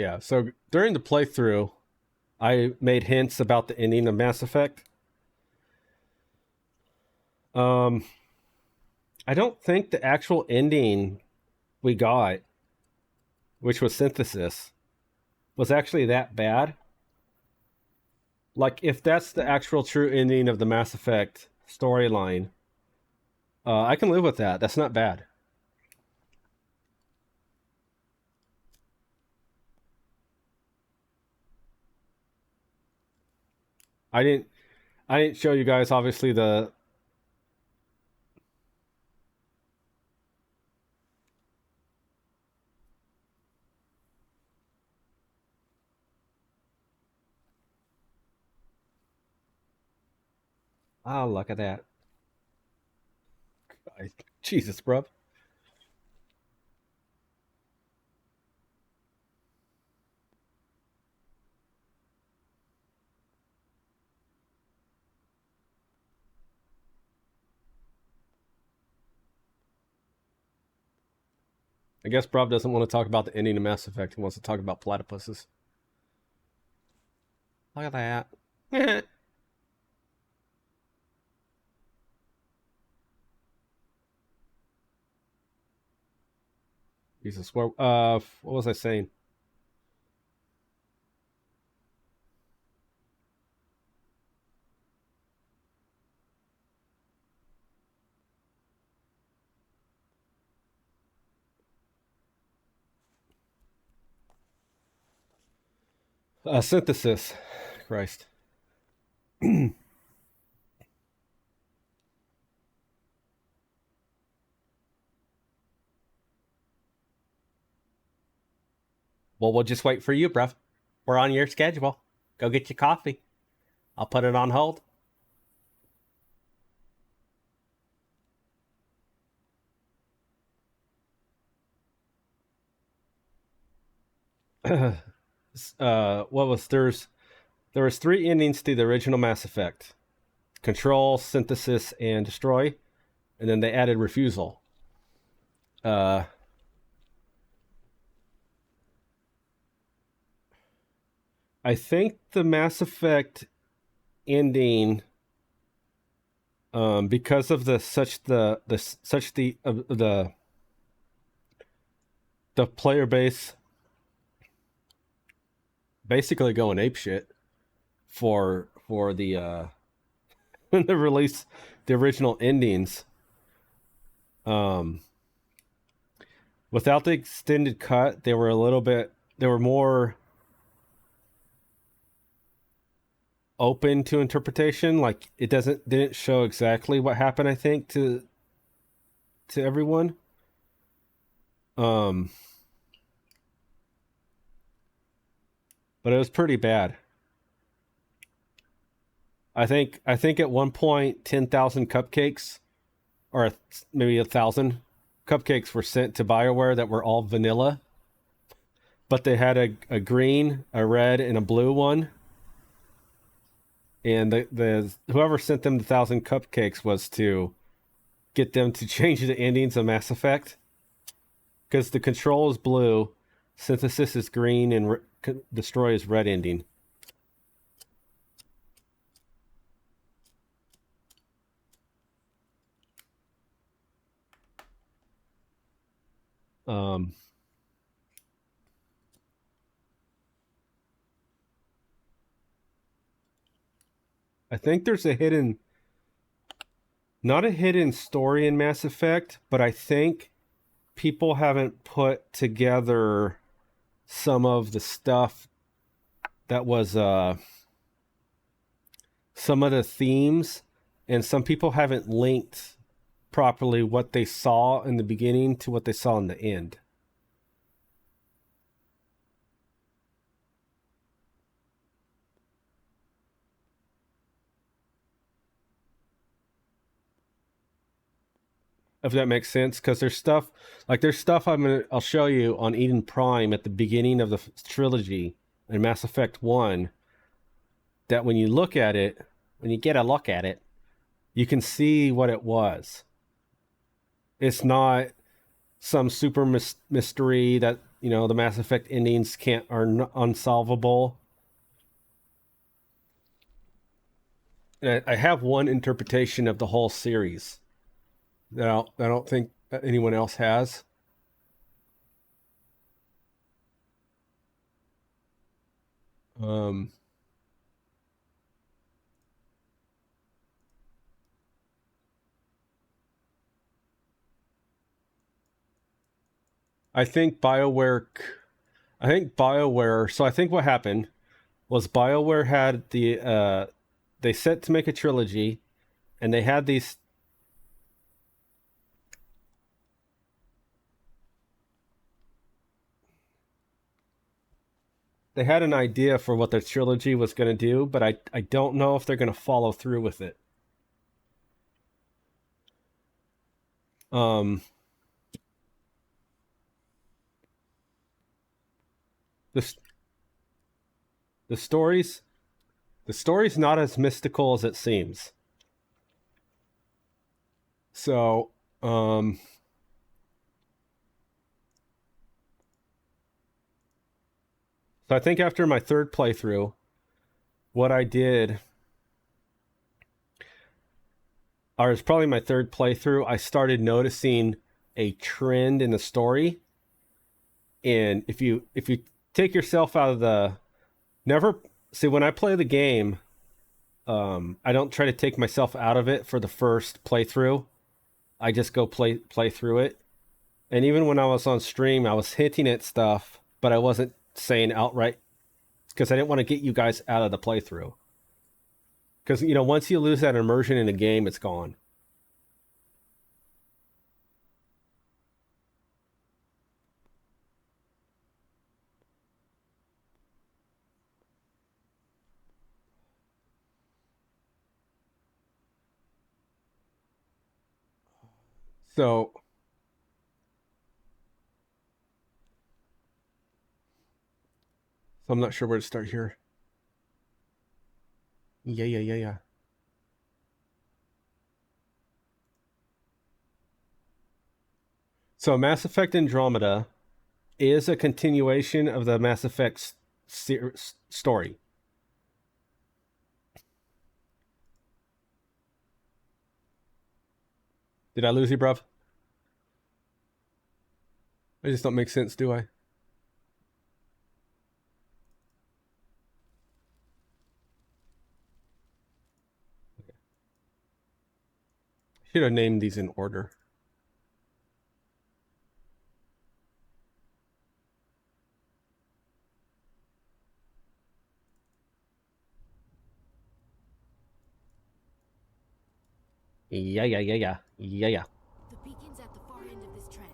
Yeah, so during the playthrough, I made hints about the ending of Mass Effect. Um, I don't think the actual ending we got, which was Synthesis, was actually that bad. Like, if that's the actual true ending of the Mass Effect storyline, I can live with that. That's not bad. I didn't. I didn't show you guys obviously the. Oh, look at that! Jesus, bro. I guess Brob doesn't want to talk about the ending of Mass Effect. He wants to talk about platypuses. Look at that. Jesus, what was I saying? Synthesis. Christ. Well, we'll just wait for you, bruv. We're on your schedule. Go get your coffee. I'll put it on hold. What was there was three endings to the original Mass Effect: Control, Synthesis, and Destroy, and then they added Refusal. Uh, I think the Mass Effect ending, because of the the player base basically going apeshit for the the release, the original endings. Um, Without the extended cut, they were more open to interpretation. Like, it didn't show exactly what happened, I think, to everyone. Um, but it was pretty bad. I think at one point 10,000 cupcakes, or maybe 1,000 cupcakes, were sent to BioWare that were all vanilla, but they had a green, a red, and a blue one. And the whoever sent them the 1,000 cupcakes was to get them to change the endings of Mass Effect, because the Control is blue, Synthesis is green, and Destroy is red ending. Um, I think there's not a hidden story in Mass Effect, but I think people haven't put together some of the stuff that was some of the themes, and some people haven't linked properly what they saw in the beginning to what they saw in the end. If that makes sense, because there's stuff I'll show you on Eden Prime at the beginning of the trilogy in Mass Effect 1, that when you look at it, when you get a look at it, you can see what it was. It's not some super mystery that the Mass Effect endings are unsolvable. And I have one interpretation of the whole series that I don't think anyone else has. I think BioWare. So I think what happened was BioWare had they set to make a trilogy, and they had these. They had an idea for what their trilogy was going to do, but I don't know if they're going to follow through with it. The story's not as mystical as it seems. So, so I think after my third playthrough, what I did, or it's probably my third playthrough, I started noticing a trend in the story. And if you take yourself out of when I play the game, I don't try to take myself out of it for the first playthrough. I just go play through it. And even when I was on stream, I was hinting at stuff, but I wasn't saying outright, because I didn't want to get you guys out of the playthrough. Because, once you lose that immersion in a game, it's gone. So I'm not sure where to start here. Yeah. So Mass Effect Andromeda is a continuation of the Mass Effect story. Did I lose you, bruv? I just don't make sense, do I? Should have named these in order. Yeah. The beacon's at the far end of this trench.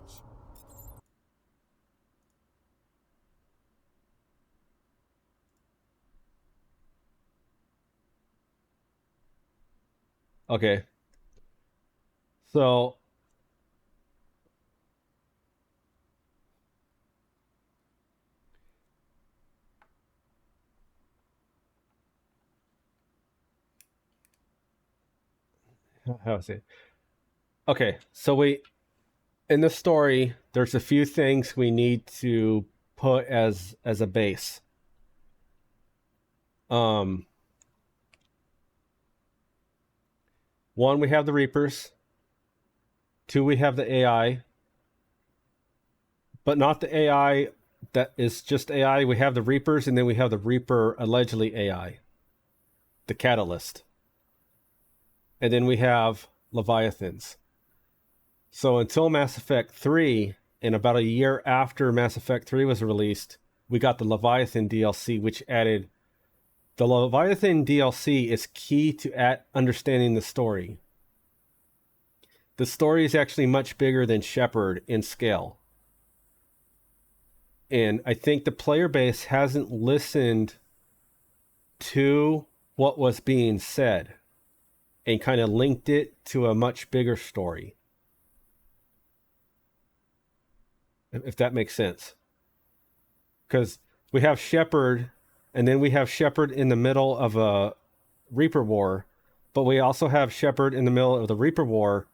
Okay. So how is it? Okay, so in the story, there's a few things we need to put as a base. One, we have the Reapers. Two, we have the AI, but not the AI that is just AI. We have the Reapers, and then we have the Reaper allegedly AI, the Catalyst, and then we have Leviathans. So until Mass Effect 3, and about a year after Mass Effect 3 was released, we got the Leviathan DLC, which added... The Leviathan DLC is key to understanding the story. The story is actually much bigger than Shepard in scale. And I think the player base hasn't listened to what was being said and kind of linked it to a much bigger story. If that makes sense. Because we have Shepard, and then we have Shepard in the middle of a Reaper War, but we also have Shepard in the middle of the Reaper War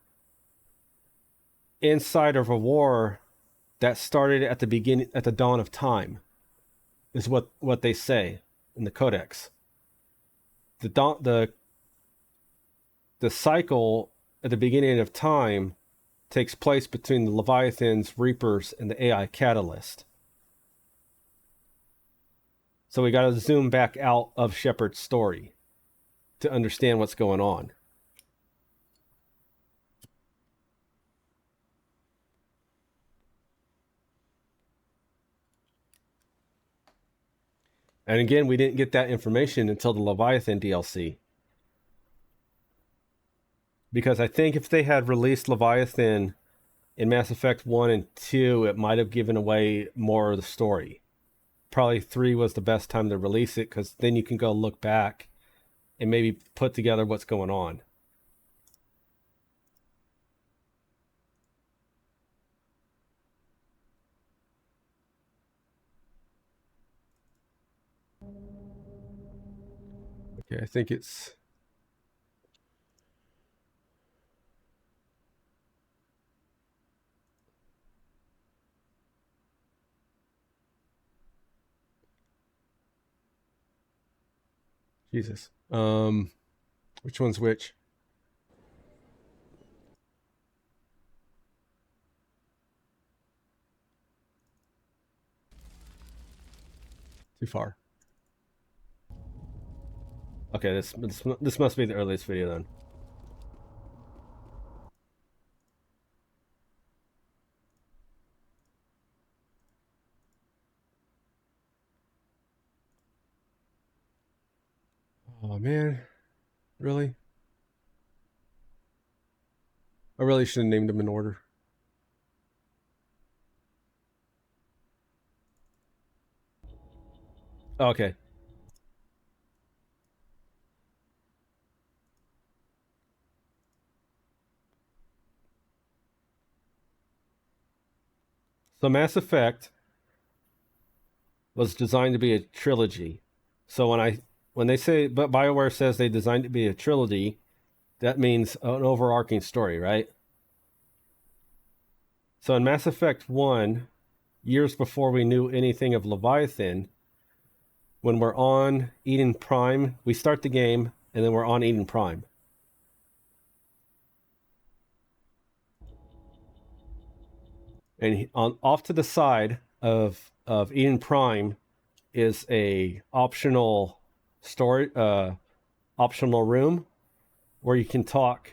inside of a war that started at the beginning, at the dawn of time, is what they say in the Codex. The cycle at the beginning of time takes place between the Leviathans, Reapers, and the AI Catalyst. So we got to zoom back out of Shepard's story to understand what's going on. And again, we didn't get that information until the Leviathan DLC. Because I think if they had released Leviathan in Mass Effect 1 and 2, it might have given away more of the story. Probably 3 was the best time to release it, because then you can go look back and maybe put together what's going on. Okay, I think it's... Jesus. Which one's which? Too far. Okay, this must be the earliest video then. Oh man, really? I really should have named them in order. Okay. So Mass Effect was designed to be a trilogy. So when they say, but BioWare says they designed it to be a trilogy, that means an overarching story, right? So in Mass Effect 1, years before we knew anything of Leviathan, when we're on Eden Prime, we start the game and then we're on Eden Prime. And off to the side of Eden Prime is a optional story, optional room where you can talk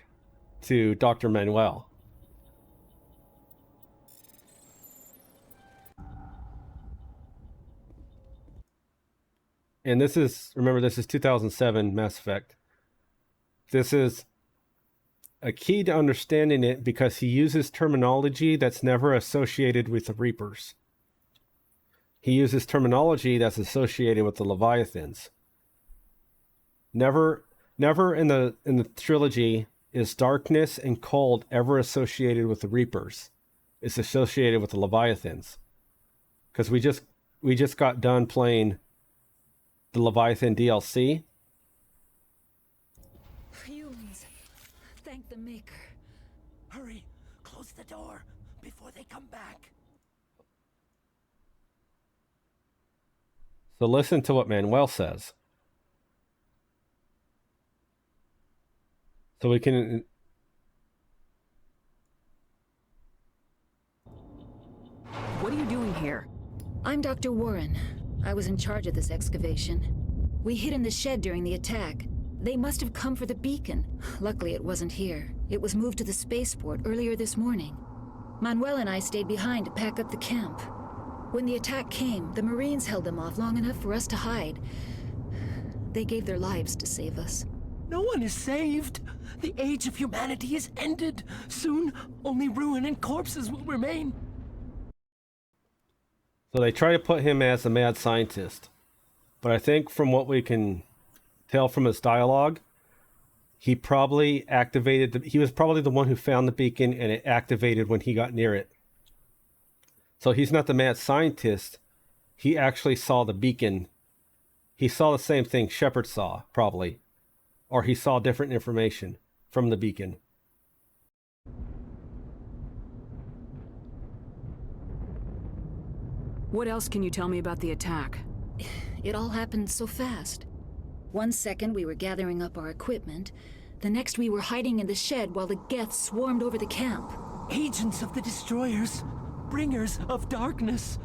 to Dr. Manuel. And this is, remember, this is 2007 Mass Effect. This is a key to understanding it because he uses terminology that's never associated with the Reapers. He uses terminology that's associated with the Leviathans. Never in the trilogy is darkness and cold ever associated with the Reapers. It's associated with the Leviathans. Because we just got done playing the Leviathan DLC. Fumes. Thank the Maker. Hurry, close the door before they come back. So listen to what Manuel says. So we can... What are you doing here? I'm Dr. Warren. I was in charge of this excavation. We hid in the shed during the attack. They must have come for the beacon. Luckily, it wasn't here. It was moved to the spaceport earlier this morning. Manuel and I stayed behind to pack up the camp. When the attack came, the Marines held them off long enough for us to hide. They gave their lives to save us. No one is saved. The age of humanity is ended. Soon, only ruin and corpses will remain. So they try to put him as a mad scientist. But I think from what we can tell from his dialogue, he probably activated... he was probably the one who found the beacon and it activated when he got near it. So he's not the mad scientist. He actually saw the beacon. He saw the same thing Shepard saw, probably. Or he saw different information from the beacon. What else can you tell me about the attack? It all happened so fast. 1 second we were gathering up our equipment, the next we were hiding in the shed while the Geth swarmed over the camp. Agents of the Destroyers, bringers of darkness.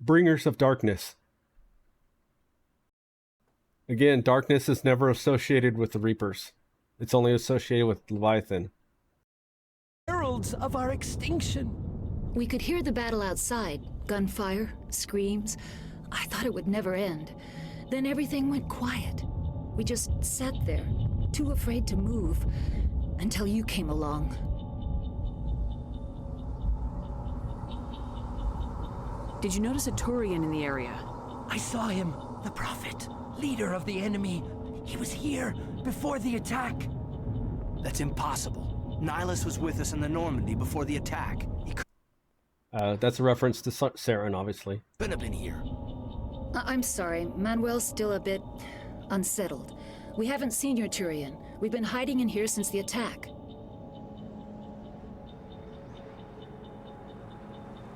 Bringers of darkness. Again, darkness is never associated with the Reapers. It's only associated with Leviathan. Heralds of our extinction. We could hear the battle outside. Gunfire, screams. I thought it would never end. Then everything went quiet. We just sat there, too afraid to move, until you came along. Did you notice a Turian in the area? I saw him, the Prophet, leader of the enemy. He was here before the attack. That's impossible. Nihilus was with us in the Normandy before the attack. He That's a reference to Saren, obviously. couldn't have been here. I'm sorry, Manuel's still a bit unsettled. We haven't seen your Turian. We've been hiding in here since the attack.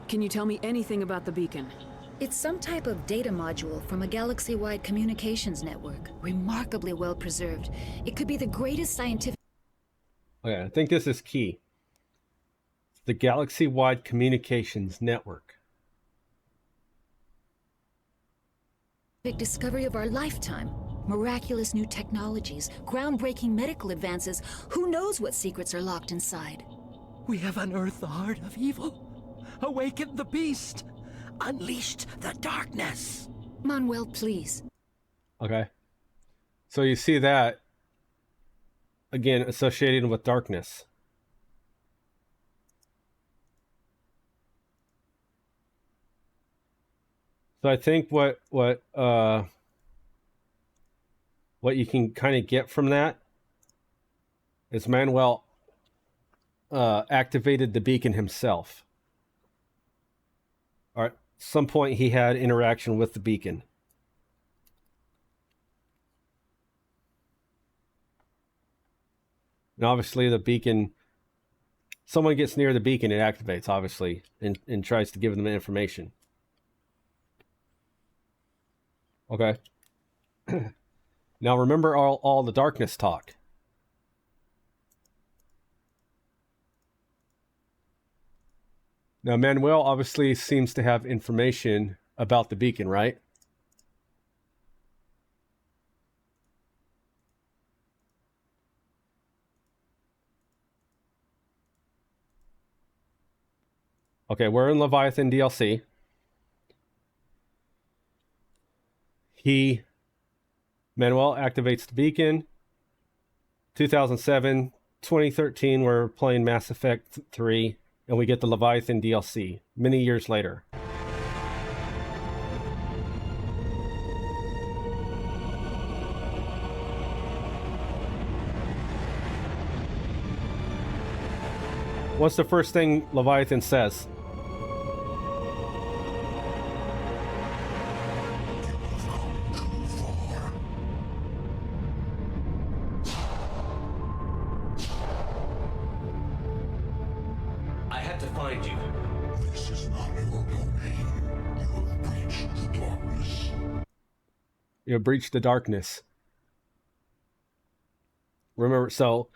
Can you tell me anything about the beacon? It's some type of data module from a galaxy-wide communications network. Remarkably well preserved. It could be the greatest scientific Okay, I think this is key. The galaxy-wide communications network. discovery of our lifetime. Miraculous new technologies, groundbreaking medical advances. Who knows what secrets are locked inside? We have unearthed the heart of evil, awakened the beast, unleashed the darkness. Manuel, please. Okay. So you see that, again, associated with darkness. So I think what you can kind of get from that is Manuel activated the beacon himself. Or at some point he had interaction with the beacon. And obviously the beacon, someone gets near the beacon, it activates, obviously, and tries to give them information. Okay. Now remember all the darkness talk. Now Manuel obviously seems to have information about the beacon, right? Okay, we're in Leviathan DLC. Manuel activates the beacon. 2007, 2013, we're playing Mass Effect 3, and we get the Leviathan DLC many years later. What's the first thing Leviathan says? I had to find you. This is not your domain. You have breached the darkness. You have breached the darkness. Remember, so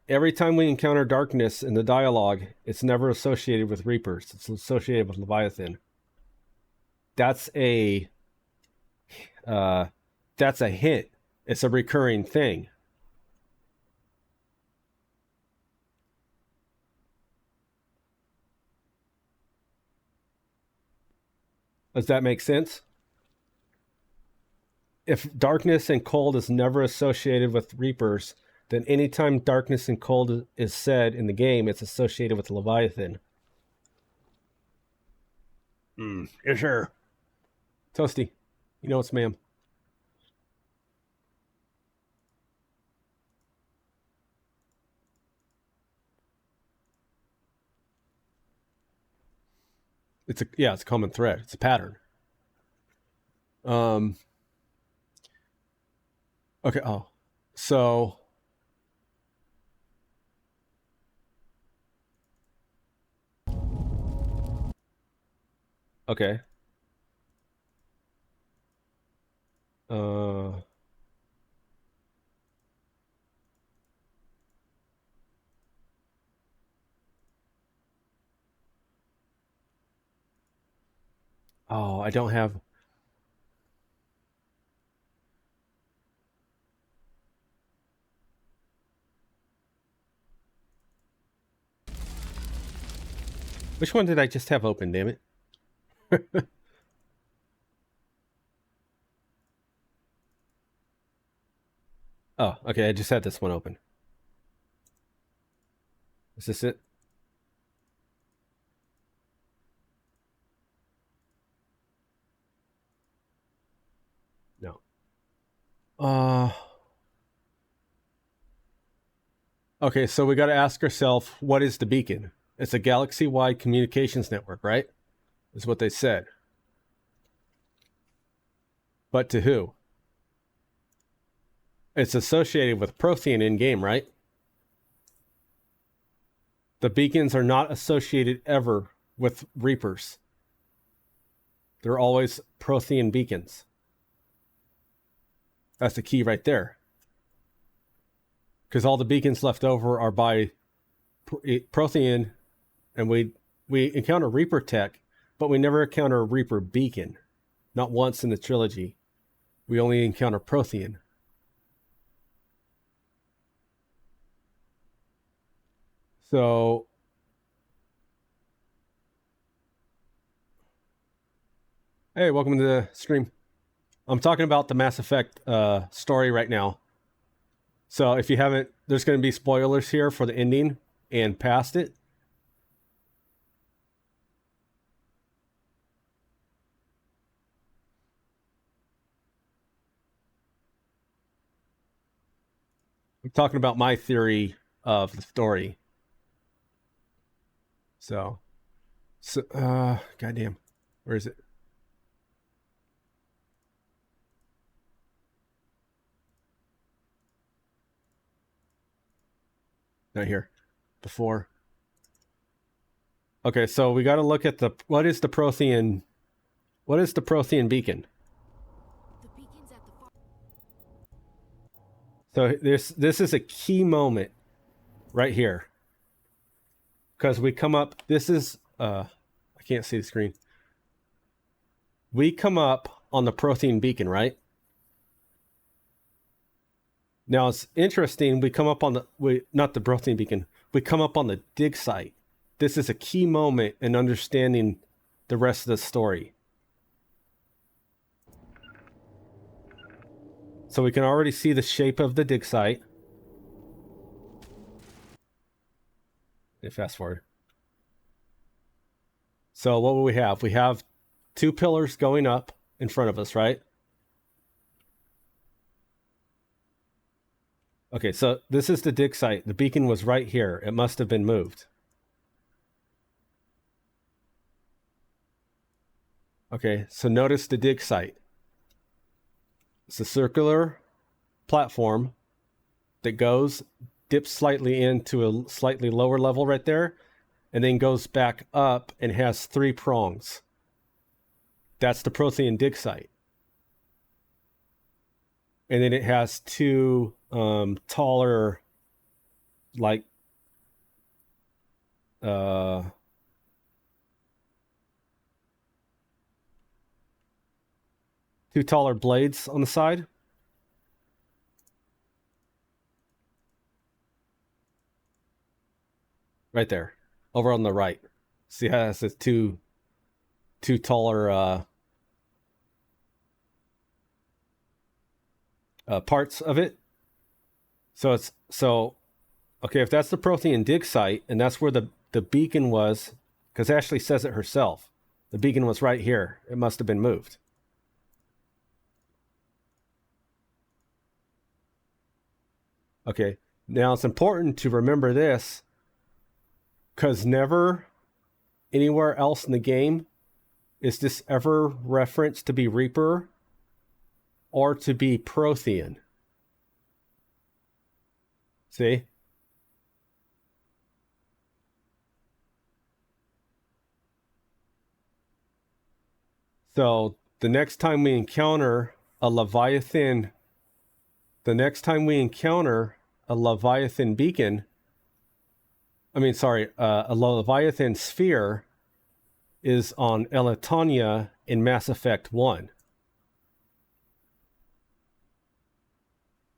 every time we encounter darkness in the dialogue, it's never associated with Reapers. It's associated with Leviathan. That's a hint. It's a recurring thing. Does that make sense? If darkness and cold is never associated with Reapers, then anytime darkness and cold is said in the game, it's associated with Leviathan. Yes, sir. Toasty, you know it's ma'am. It's a common thread. It's a pattern. Okay. Oh, so Okay. Uh, oh, I don't have. Which one did I just have open, damn it? Oh, okay, I just had this one open. Is this it? No. Okay, so we got to ask ourselves, what is the beacon? It's a galaxy-wide communications network, right? Is what they said. But to who? It's associated with Prothean in-game, right? The beacons are not associated ever with Reapers. They're always Prothean beacons. That's the key right there. Because all the beacons left over are by Prothean, and we encounter Reaper tech, but we never encounter a Reaper beacon. Not once in the trilogy. We only encounter Prothean. So hey, welcome to the stream. I'm talking about the Mass Effect story right now. So if you haven't, there's going to be spoilers here for the ending and past it. I'm talking about my theory of the story. So goddamn, where is it? Not here. Before. Okay, so we got to look at what is the Prothean beacon? The beacon's at the far. So this is a key moment right here. Because we come up, this is I can't see the screen. We come up on the Prothean beacon, right? Now it's interesting, we come up on not the Prothean beacon, we come up on the dig site. This is a key moment in understanding the rest of the story. So we can already see the shape of the dig site. Fast forward. So what will we have? We have two pillars going up in front of us, right? Okay, so this is the dig site. The beacon was right here. It must have been moved. Okay, so notice the dig site. It's a circular platform that dips slightly into a slightly lower level right there, and then goes back up and has 3 prongs. That's the Prothean dig site. And then it has 2 taller, like, 2 taller blades on the side. Right there, over on the right. See how it says two taller parts of it. So okay, if that's the Prothean dig site, and that's where the beacon was, because Ashley says it herself. The beacon was right here. It must have been moved. Okay, now it's important to remember this, because never anywhere else in the game is this ever referenced to be Reaper or to be Prothean. See? So the next time we encounter a Leviathan beacon, a Leviathan sphere is on Elatonia in Mass Effect 1.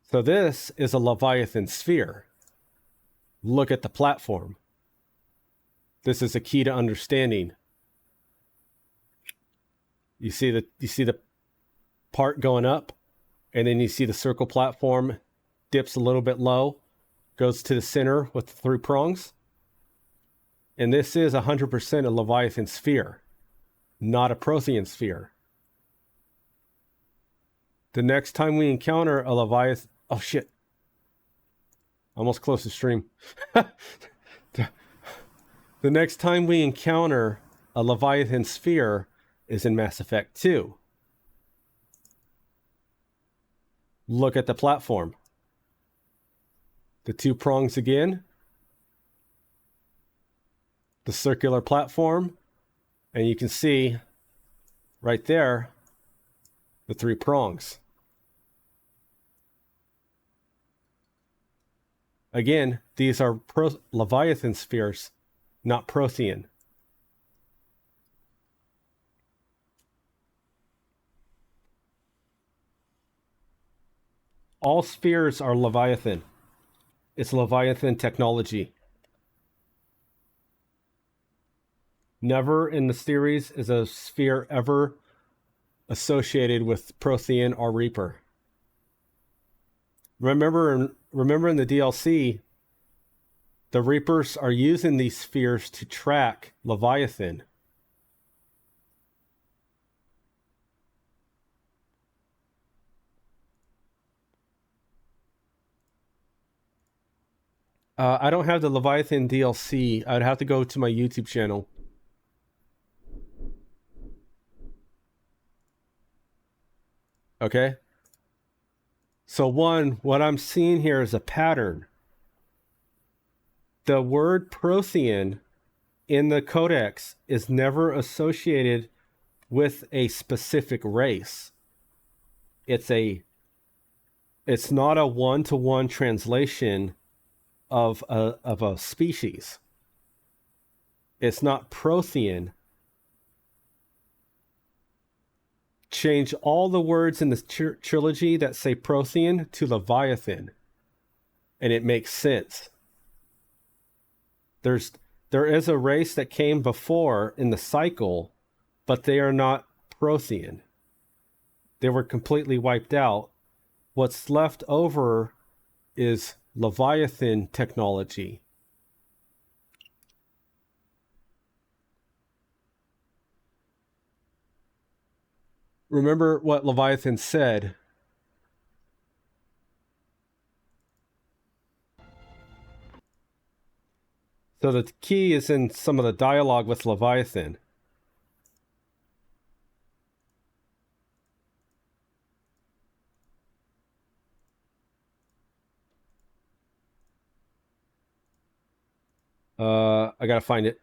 So this is a Leviathan sphere. Look at the platform. This is a key to understanding. You see the part going up, and then you see the circle platform dips a little bit low, goes to the center with the 3 prongs. And this is 100% a Leviathan sphere, not a Prothean sphere. The next time we encounter a Leviathan... Oh, shit. Almost close to stream. The next time we encounter a Leviathan sphere is in Mass Effect 2. Look at the platform. The 2 prongs again. The circular platform. And you can see right there the 3 prongs. Again, these are Leviathan spheres, not Prothean. All spheres are Leviathan. It's Leviathan technology. Never in the series is a sphere ever associated with Prothean or Reaper. Remember in the DLC, the Reapers are using these spheres to track Leviathan. I don't have the Leviathan DLC. I'd have to go to my YouTube channel. Okay. So what I'm seeing here is a pattern. The word Prothean in the codex is never associated with a specific race. It's not a one-to-one translation of a species. It's not Prothean. Change all the words in the trilogy that say Prothean to Leviathan, and it makes sense. There is a race that came before in the cycle, but they are not Prothean. They were completely wiped out. What's left over is Leviathan technology. Remember what Leviathan said. So the key is in some of the dialogue with Leviathan. I gotta find it.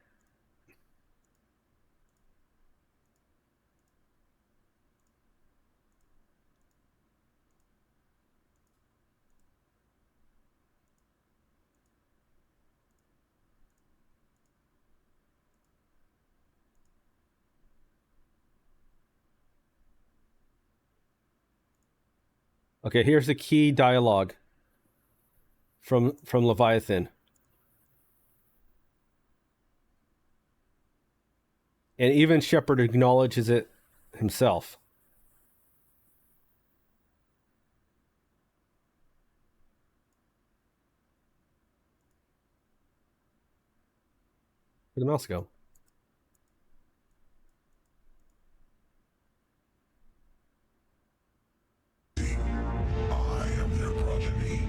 Okay, here's the key dialogue from Leviathan. And even Shepard acknowledges it himself. Where'd the mouse go? I am their progeny.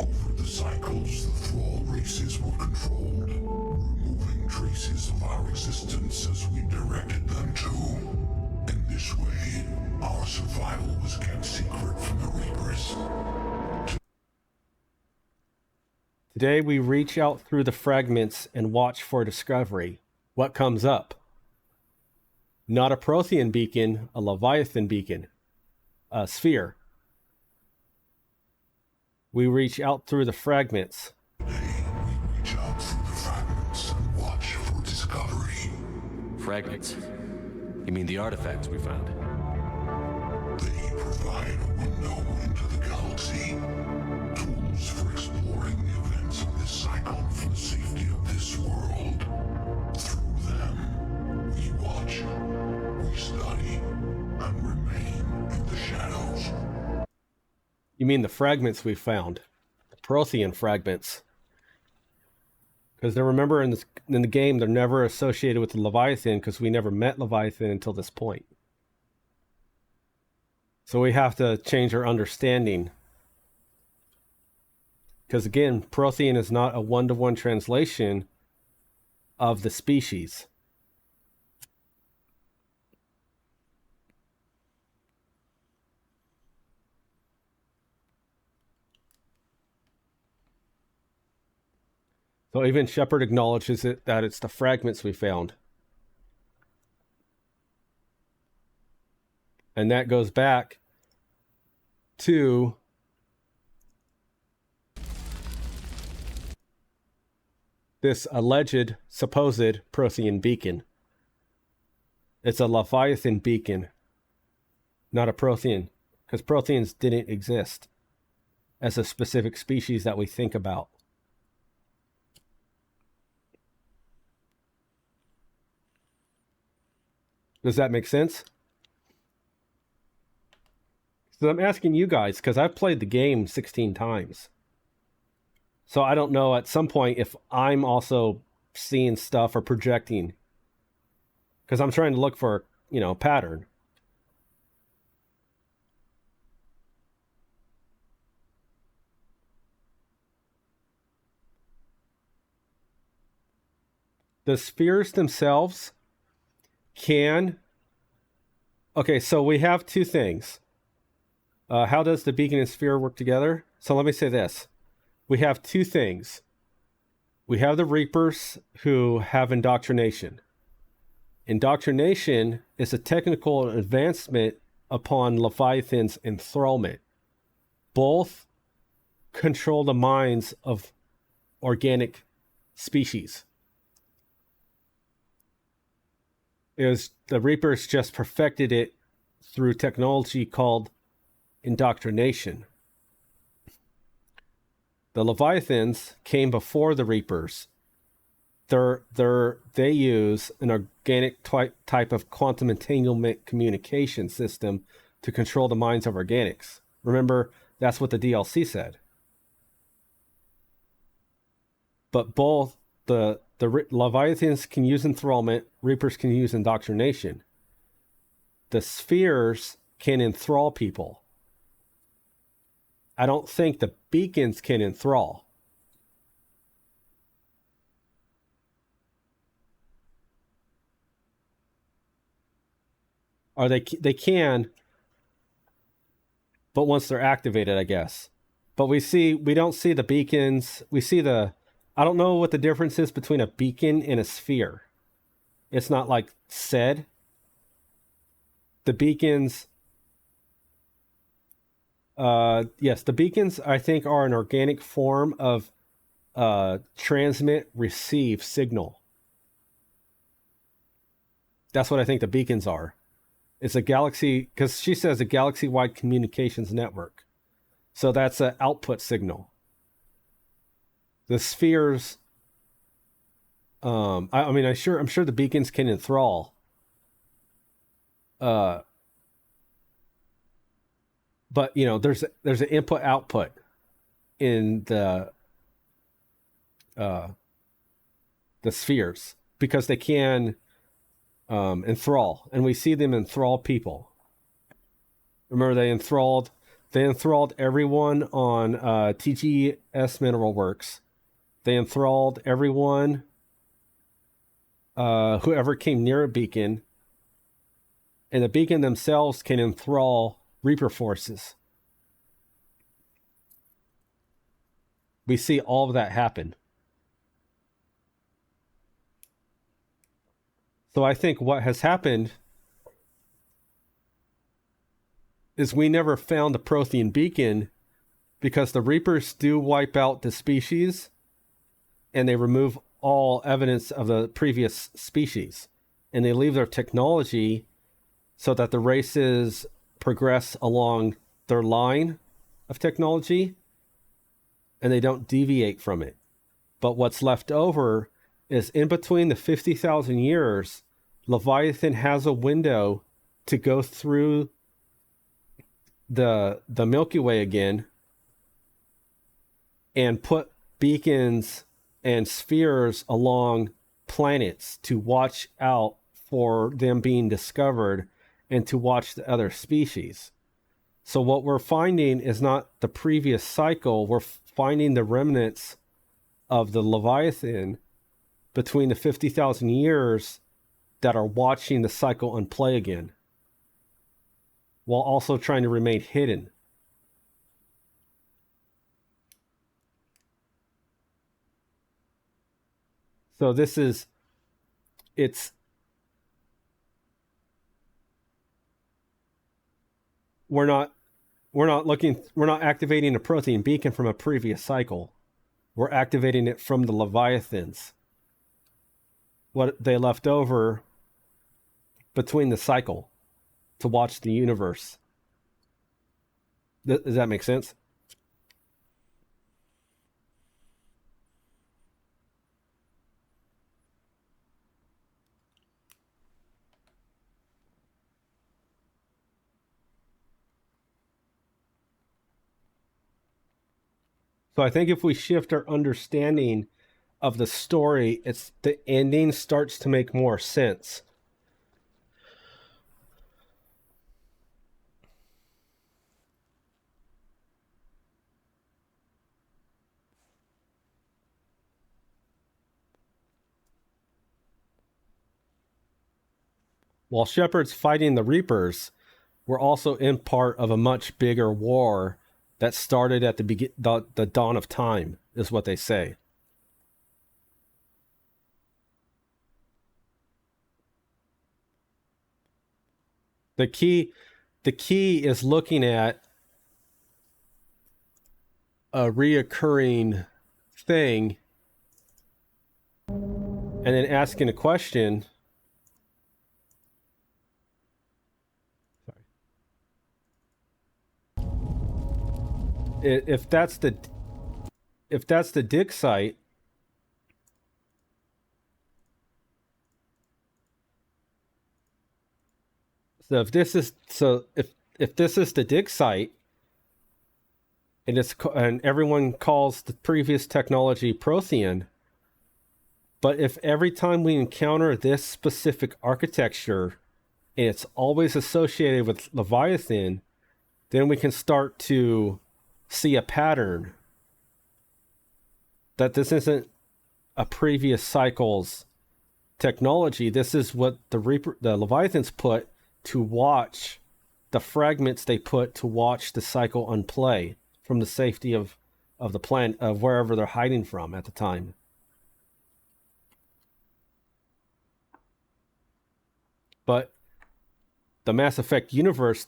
Over the cycles, the Thrall races were controlled, removing traces of our existence as we directed them to. In this way, our survival was kept secret from the Reapers. Today we reach out through the fragments and watch for discovery. What comes up? Not a Prothean beacon, a Leviathan beacon, a sphere. We reach out through the fragments. Today, we reach out through the fragments and watch for discovery. Fragments? You mean the artifacts we found? They provide a window into the galaxy. Tools for exploring the events of this cycle for the safety of this world. Through them, we watch, we study, and remain in the shadows. You mean the fragments we found? The Prothean fragments. Because remember in the game, they're never associated with the Leviathan because we never met Leviathan until this point. So we have to change our understanding. Because again, Prothean is not a one-to-one translation of the species. So even Shepard acknowledges it, that it's the fragments we found. And that goes back to this alleged, supposed Prothean beacon. It's a Leviathan beacon, not a Prothean, because Protheans didn't exist as a specific species that we think about. Does that make sense? So I'm asking you guys, because I've played the game 16 times. So I don't know at some point if I'm also seeing stuff or projecting. Because I'm trying to look for, pattern. The spheres themselves can... Okay, so we have two things. How does the beacon and sphere work together? So let me say this. We have two things. We have the Reapers who have indoctrination. Indoctrination is a technical advancement upon Leviathan's enthrallment. Both control the minds of organic species. The Reapers just perfected it through technology called indoctrination. The Leviathans came before the Reapers. They use an organic type of quantum entanglement communication system to control the minds of organics. Remember, that's what the DLC said. But both the Leviathans can use enthrallment, Reapers can use indoctrination. The spheres can enthrall people. I don't think the beacons can enthrall. Or they can, but once they're activated, I guess. But we don't see the beacons. We see I don't know what the difference is between a beacon and a sphere. It's not like said. The beacons... yes, the beacons, I think, are an organic form of transmit-receive signal. That's what I think the beacons are. It's a galaxy, because she says a galaxy-wide communications network. So that's an output signal. The spheres, I'm sure the beacons can enthrall. But there's an input output in the spheres because they can enthrall, and we see them enthrall people. Remember, they enthralled everyone on TGS Mineral Works. They enthralled everyone whoever came near a beacon, and the beacon themselves can enthrall Reaper forces. We see all of that happen. So I think what has happened is we never found the Prothean beacon because the Reapers do wipe out the species and they remove all evidence of the previous species. And they leave their technology so that the races progress along their line of technology and they don't deviate from it. But what's left over is in between the 50,000 years, Leviathan has a window to go through the Milky Way again and put beacons and spheres along planets to watch out for them being discovered and to watch the other species. So what we're finding is not the previous cycle, we're finding the remnants of the Leviathan between the 50,000 years that are watching the cycle unplay again, while also trying to remain hidden. So this is, we're not activating a Prothean beacon from a previous cycle. We're activating it from the Leviathans. What they left over between the cycle to watch the universe. Does that make sense? So I think if we shift our understanding of the story, it's the ending starts to make more sense. While Shepard's fighting the Reapers, we're also in part of a much bigger war that started at the dawn of time, is what they say. The key is looking at a reoccurring thing and then asking a question. If that's the dig site, so if this is the dig site, and everyone calls the previous technology Prothean, but if every time we encounter this specific architecture and it's always associated with Leviathan, then we can start to see a pattern that this isn't a previous cycle's technology. This is what the Leviathans put to watch the fragments they put to watch the cycle unplay from the safety of the planet, of wherever they're hiding from at the time. But the Mass Effect universe,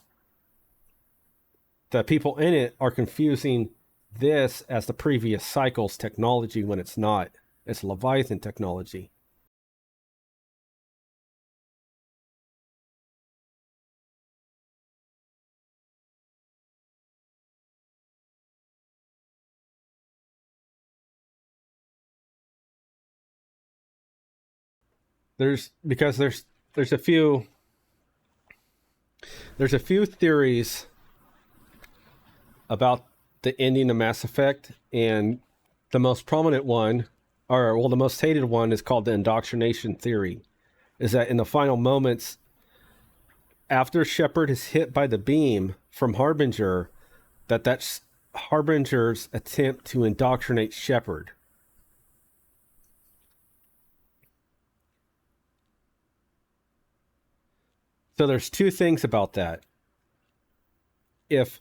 the people in it are confusing this as the previous cycle's technology when it's not. It's Leviathan technology. There's a few theories about the ending of Mass Effect, and the most prominent one, the most hated one, is called the indoctrination theory. Is that in the final moments, after Shepard is hit by the beam from Harbinger, that's Harbinger's attempt to indoctrinate Shepard. So there's two things about that. If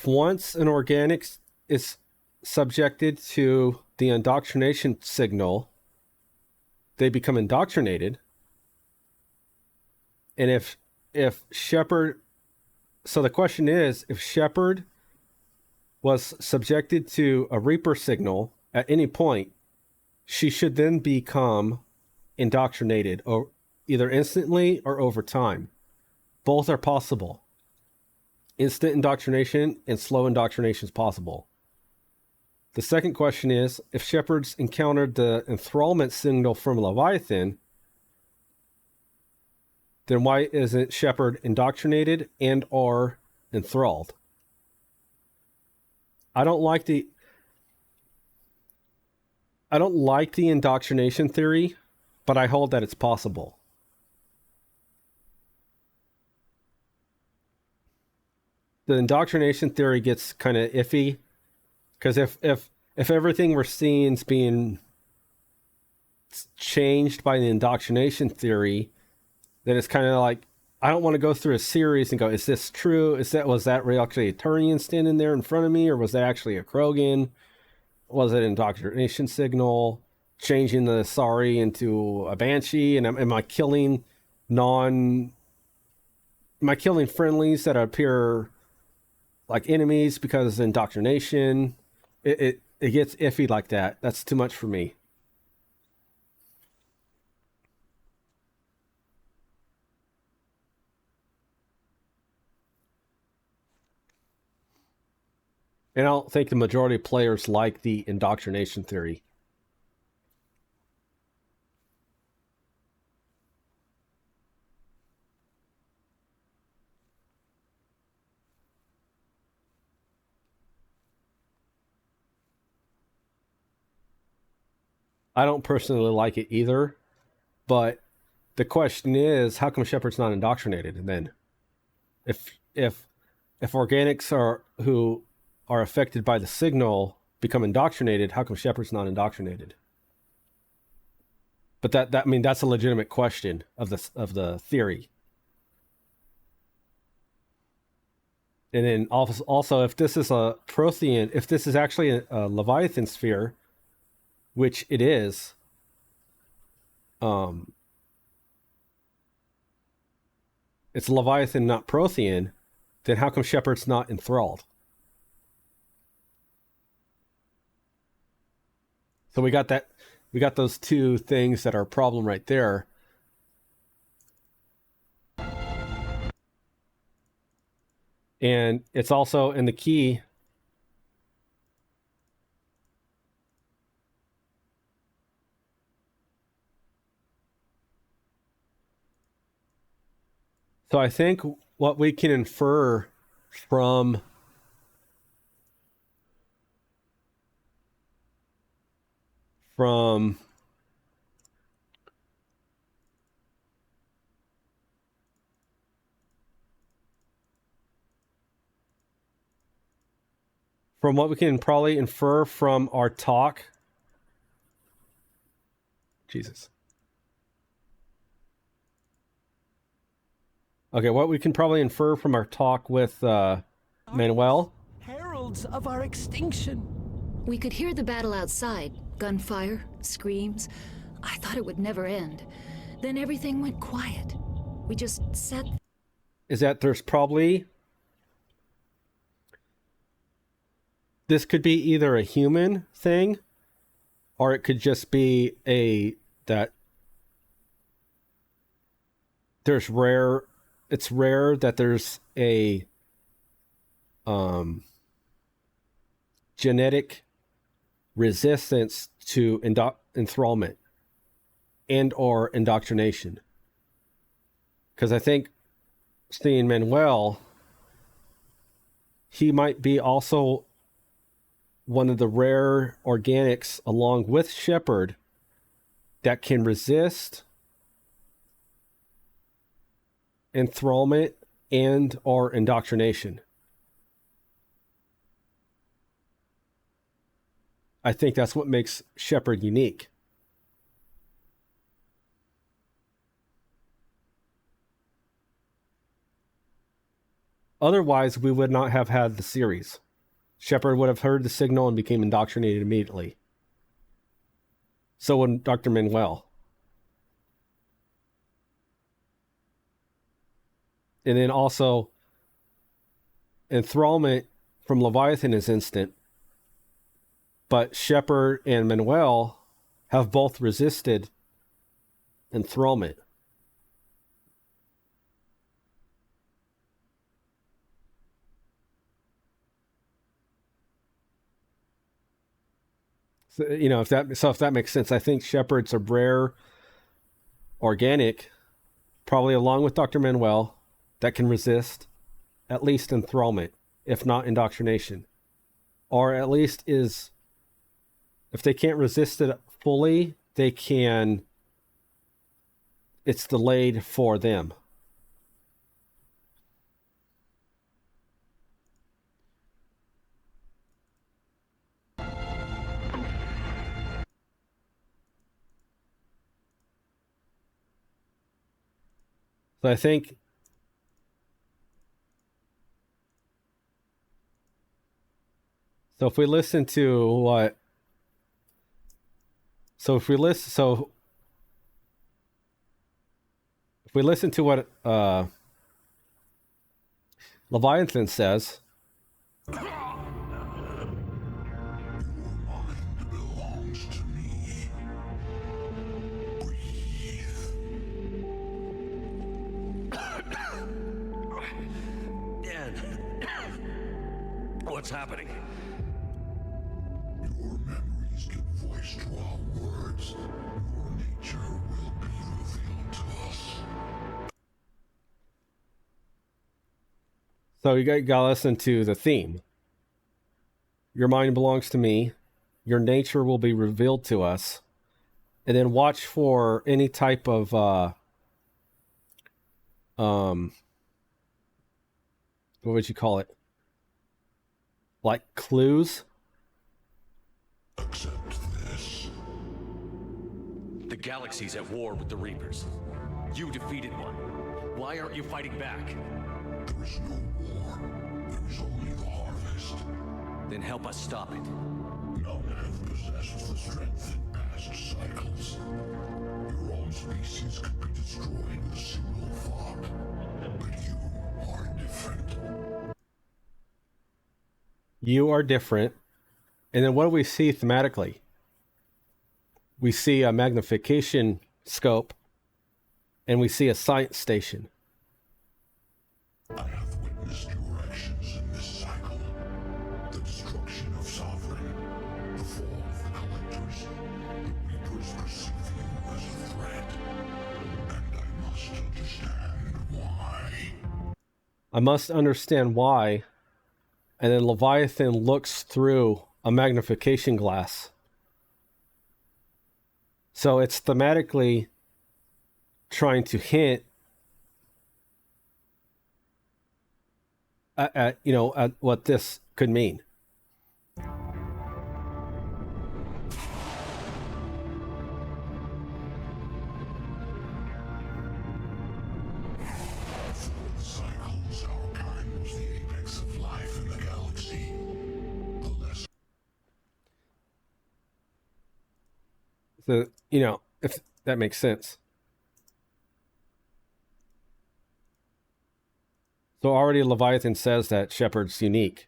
once an organic is subjected to the indoctrination signal, they become indoctrinated. And if Shepard So the question is, if Shepard was subjected to a Reaper signal at any point, she should then become indoctrinated, or either instantly or over time. Both are possible. Instant indoctrination and slow indoctrination is possible. The second question is, if Shepard's encountered the enthrallment signal from Leviathan, then why isn't Shepard indoctrinated and or enthralled? I don't like the indoctrination theory, but I hold that it's possible. The indoctrination theory gets kind of iffy, because if everything we're seeing is being changed by the indoctrination theory, then it's kind of like, I don't want to go through a series and go, is this true? Was that really actually a Turian standing there in front of me, or was that actually a Krogan? Was it an indoctrination signal changing the Asari into a Banshee? And am I killing friendlies that appear like enemies because of indoctrination? It gets iffy like that. That's too much for me. And I don't think the majority of players like the indoctrination theory. I don't personally like it either, but the question is, how come Shepard's not indoctrinated? And then if organics who are affected by the signal become indoctrinated, how come Shepard's not indoctrinated? But that's a legitimate question of the theory. And then also, if this is a Prothean, if this is actually a Leviathan sphere, which it is, it's Leviathan, not Prothean, then how come Shepard's not enthralled? So we got those two things that are a problem right there. And it's also in the key. So I think what we can infer from what we can probably infer from our talk. Jesus. Okay, what we can probably infer from our talk with Manuel. Heralds of our extinction. We could hear the battle outside. Gunfire, screams. I thought it would never end. Then everything went quiet. We just sat... Is that there's probably... This could be either a human thing, or it could just be that there's it's rare that there's a genetic resistance to enthrallment and or indoctrination. Because I think seeing Manuel, he might be also one of the rare organics along with Shepard that can resist enthrallment and or indoctrination. I think that's what makes Shepard unique. Otherwise, we would not have had the series. Shepard would have heard the signal and became indoctrinated immediately. So would Dr. Manuel. And then also, enthrallment from Leviathan is instant, but Shepard and Manuel have both resisted enthrallment. So, if that makes sense, I think Shepard's a rare organic, probably along with Dr. Manuel, that can resist at least enthrallment, if not indoctrination. Or at least if they can't resist it fully, it's delayed for them. So I think if we listen to what Leviathan says, Your mind belongs to me. Breathe. Dan. What's happening? Your memories give voice to our words. Your nature will be revealed to us. so you gotta listen to the theme. Your mind belongs to me. Your nature will be revealed to us. And then watch for any type of what would you call it? Like clues? Accept this. The galaxy's at war with the Reapers. You defeated one. Why aren't you fighting back? There is no war. There is only the harvest. Then help us stop it. None have possessed the strength in past cycles. Your own species could be destroyed with a single thought. But you are different. You are different. And then what do we see thematically? We see a magnification scope, and we see a science station. I have witnessed your actions in this cycle. The destruction of Sovereign, the fall of the Collectors. The Reapers perceive you as a threat. And I must understand why. I must understand why. And then Leviathan looks through a magnification glass. So it's thematically trying to hint at what this could mean. Before the cycles, our kind was the apex of life in the galaxy. The less So, if that makes sense. So already Leviathan says that Shepard's unique.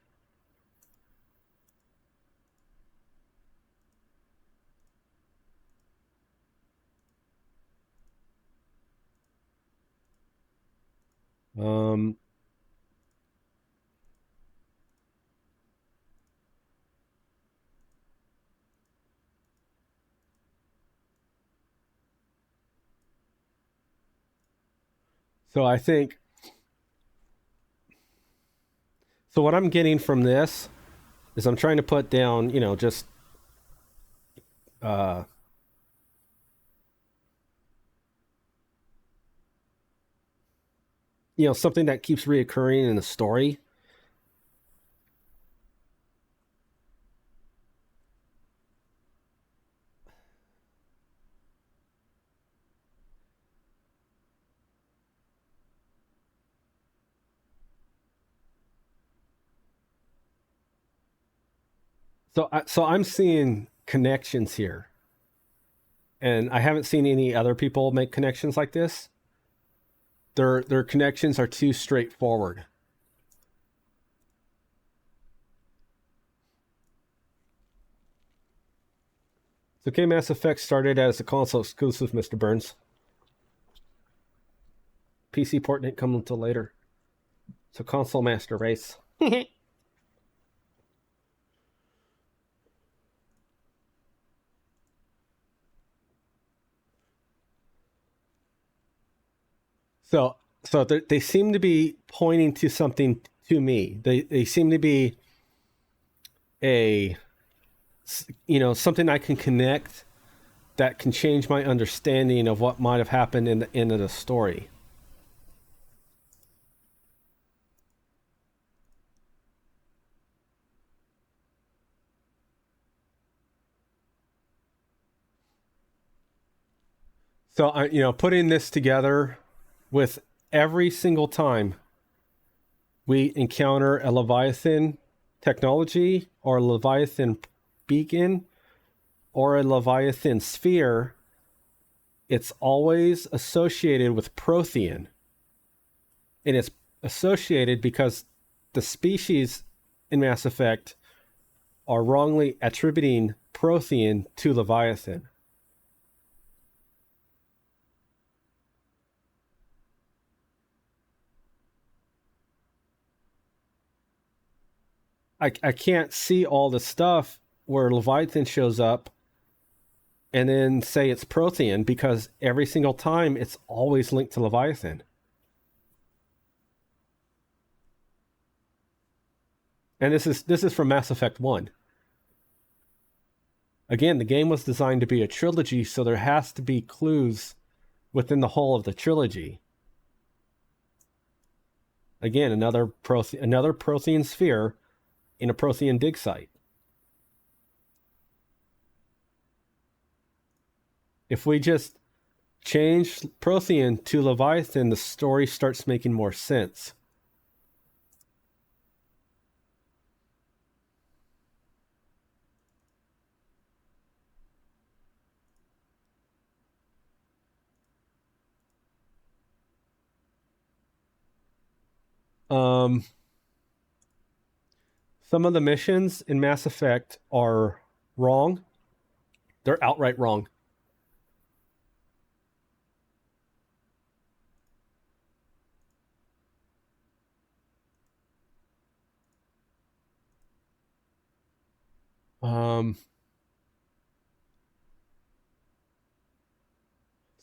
So I think, so what I'm getting from this is I'm trying to put down, just, something that keeps reoccurring in the story. So I'm seeing connections here, and I haven't seen any other people make connections like this. Their connections are too straightforward. Okay, Mass Effect started as a console exclusive, Mr. Burns. PC port didn't come until later. So console master race. So they seem to be pointing to something to me. They seem to be something I can connect that can change my understanding of what might have happened in the end of the story. So putting this together with every single time we encounter a Leviathan technology or a Leviathan beacon or a Leviathan sphere, it's always associated with Prothean. And it's associated because the species in Mass Effect are wrongly attributing Prothean to Leviathan. I can't see all the stuff where Leviathan shows up and then say it's Prothean, because every single time it's always linked to Leviathan. And this is from Mass Effect 1. Again, the game was designed to be a trilogy, so there has to be clues within the whole of the trilogy. Again, another Prothean sphere in a Prothean dig site. If we just change Prothean to Leviathan, the story starts making more sense. Some of the missions in Mass Effect are wrong. They're outright wrong.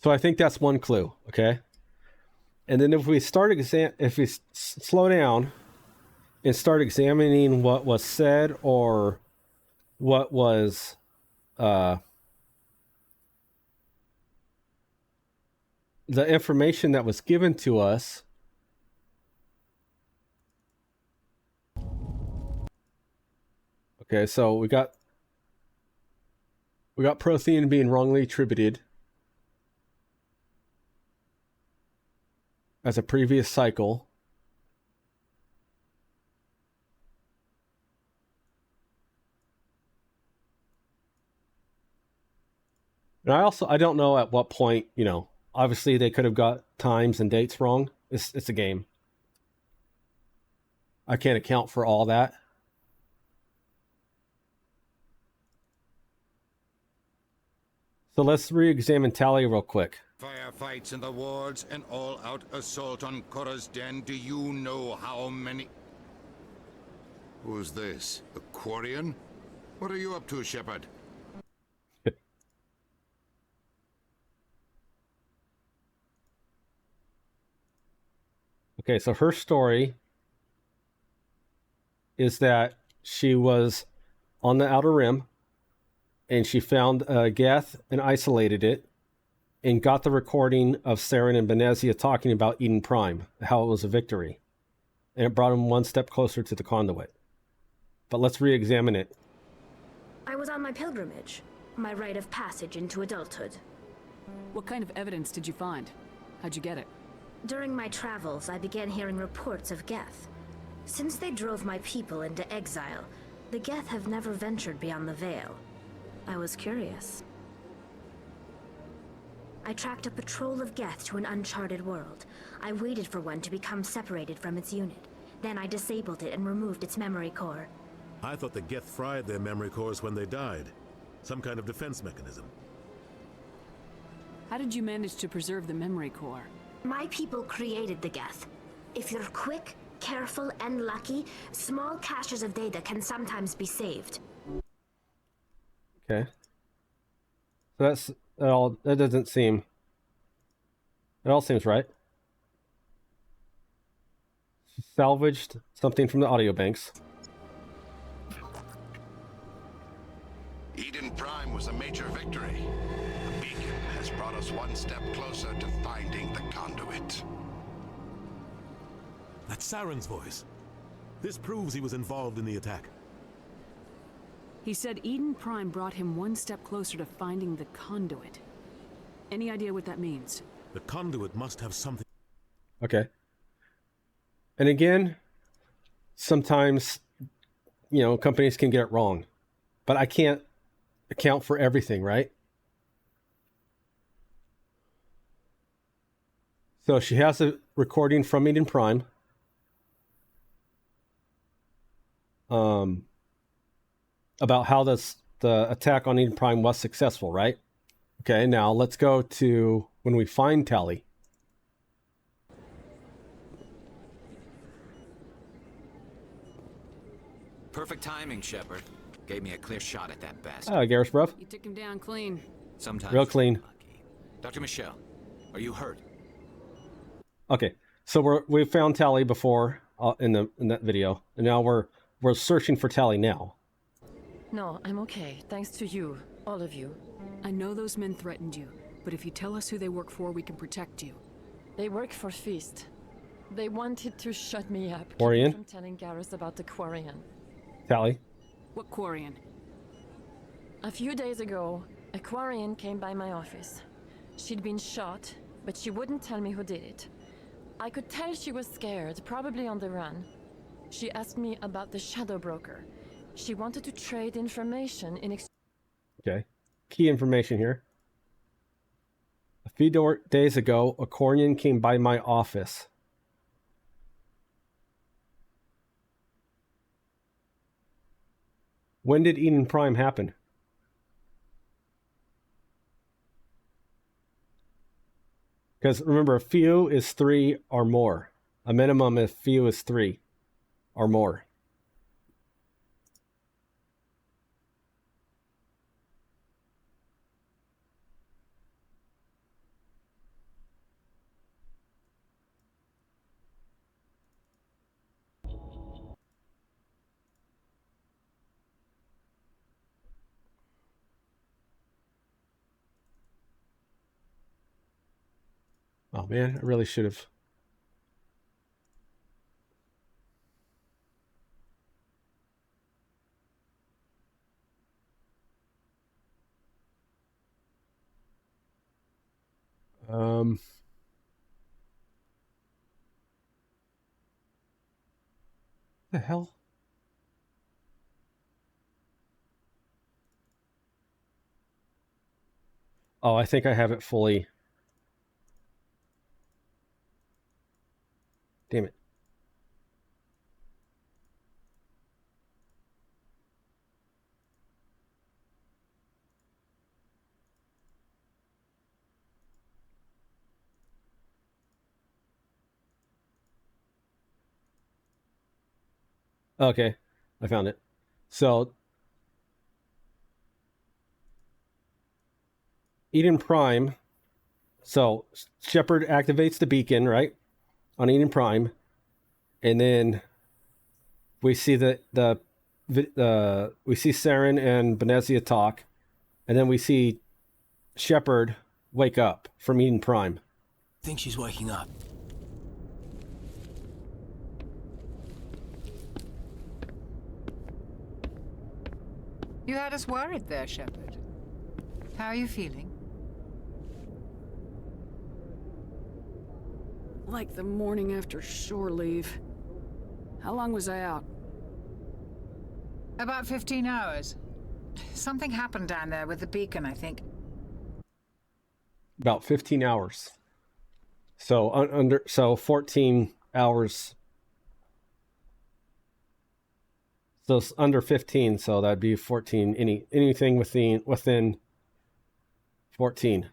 So I think that's one clue, okay? And then if we slow down and start examining what was said or what was the information that was given to us, okay, so we got Prothean being wrongly attributed as a previous cycle. And I don't know at what point, obviously they could have got times and dates wrong. It's a game. I can't account for all that. So let's re-examine Tali real quick. Firefights in the wards, an all-out assault on Korra's den. Do you know how many... Who's this? The Quarian? What are you up to, Shepard? Okay, so her story is that she was on the Outer Rim and she found Geth and isolated it and got the recording of Saren and Benezia talking about Eden Prime, how it was a victory. And it brought him one step closer to the conduit. But let's re-examine it. I was on my pilgrimage, my rite of passage into adulthood. What kind of evidence did you find? How'd you get it? During my travels, I began hearing reports of Geth. Since they drove my people into exile, the Geth have never ventured beyond the Veil. I was curious. I tracked a patrol of Geth to an uncharted world. I waited for one to become separated from its unit. Then I disabled it and removed its memory core. I thought the Geth fried their memory cores when they died. Some kind of defense mechanism. How did you manage to preserve the memory core? My people created the Geth. If you're quick, careful, and lucky, small caches of data can sometimes be saved. Okay. So that's that all. That doesn't seem. It all seems right. She salvaged something from the audio banks. Eden Prime was a major victory. The beacon has brought us one step closer to finding the conduit. That's Saren's voice. This proves he was involved in the attack. He said Eden Prime brought him one step closer to finding the conduit. Any idea what that means? The conduit must have something. Okay. And again, sometimes, companies can get it wrong, but I can't account for everything, right? So she has a recording from Eden Prime. About how the attack on Eden Prime was successful, right? Okay, now let's go to when we find Tally. Perfect timing, Shepard. Gave me a clear shot at that bastard. Garrus, bruv. You took him down clean. Sometimes real clean. lucky. Dr. Michelle, are you hurt? Okay, so we found Tally before in that video, and now we're searching for Tally now. No, I'm okay. Thanks to you, all of you. I know those men threatened you, but if you tell us who they work for, we can protect you. They work for Feast. They wanted to shut me up. keep Quarian? me from telling Garrus about the Quarian. Tally. What Quarian? A few days ago, a Quarian came by my office. She'd been shot, but she wouldn't tell me who did it. I could tell she was scared, probably on the run. She asked me about the Shadow Broker. She wanted to trade information in exchange. Okay. Key information here. A few days ago, a Quarian came by my office. When did Eden Prime happen? Because remember, a few is 3 or more. A minimum of few is 3 or more. Oh man, I really should have. The hell? Oh, I think I have it fully. Damn it. Okay, I found it. So, Eden Prime. So, Shepard activates the beacon, right? On Eden Prime. And then we see we see Saren and Benezia talk. And then we see Shepard wake up from Eden Prime. I think she's waking up. You had us worried there, Shepard. How are you feeling? Like the morning after shore leave. How long was I out? About 15 hours. Something happened down there with the beacon, I think. About 15 hours. So so 14 hours. So it's under 15, so that'd be 14. Anything within 14.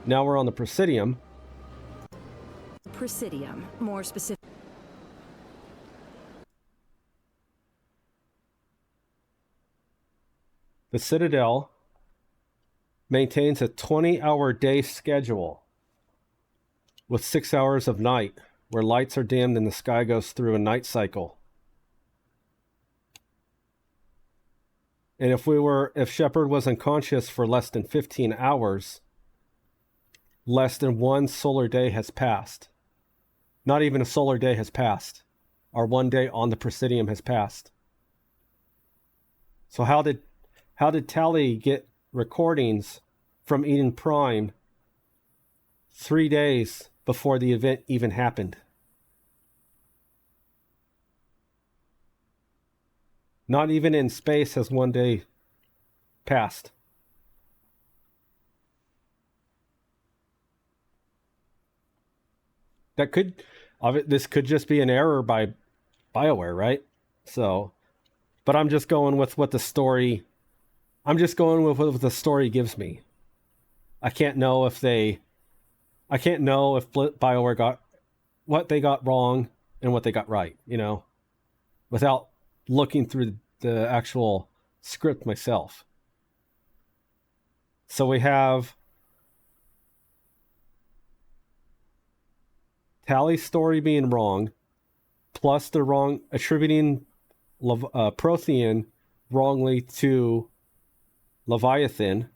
Now we're on the Presidium. Presidium, more specific. The Citadel maintains a 20-hour day schedule with 6 hours of night, where lights are dimmed and the sky goes through a night cycle. And if Shepard was unconscious for less than 15 hours, less than one solar day has passed. Not even a solar day has passed. Our 1 day on the Presidium has passed. So how did Tali get recordings from Eden Prime 3 days before the event even happened? Not even in space has 1 day passed. This could just be an error by BioWare, right? So, but I'm just going with what the story. I'm just going with what the story gives me. I can't know if BioWare got what they got wrong and what they got right, without looking through the actual script myself. So we have Tali's story being wrong, plus the wrong attributing Prothean wrongly to Leviathan.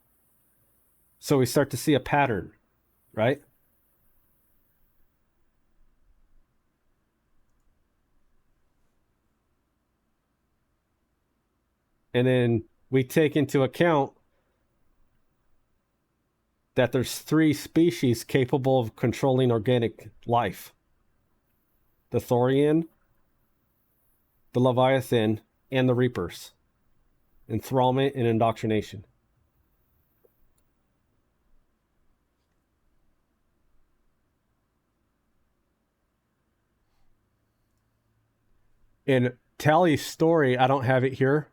So we start to see a pattern, right? And then we take into account that there's 3 species capable of controlling organic life. The Thorian, the Leviathan, and the Reapers. Enthrallment and indoctrination. In Tali's story, I don't have it here.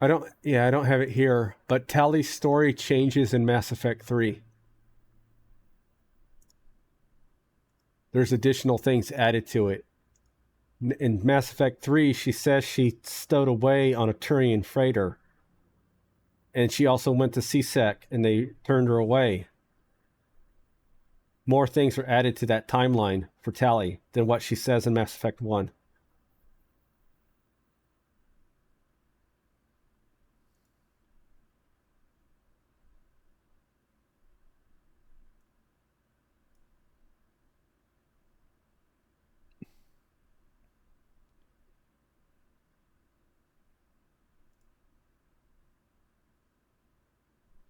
I don't have it here, but Tali's story changes in Mass Effect 3. There's additional things added to it. In Mass Effect 3, she says she stowed away on a Turian freighter. And she also went to CSEC and they turned her away. More things were added to that timeline for Tali than what she says in Mass Effect 1.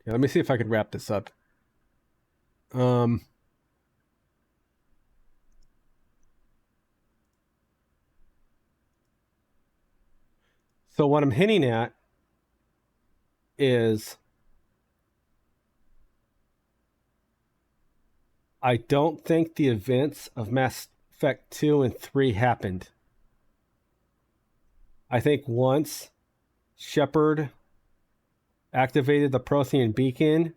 Let me see if I could wrap this up. So what I'm hinting at is I don't think the events of Mass Effect 2 and 3 happened. I think once Shepard activated the Prothean beacon,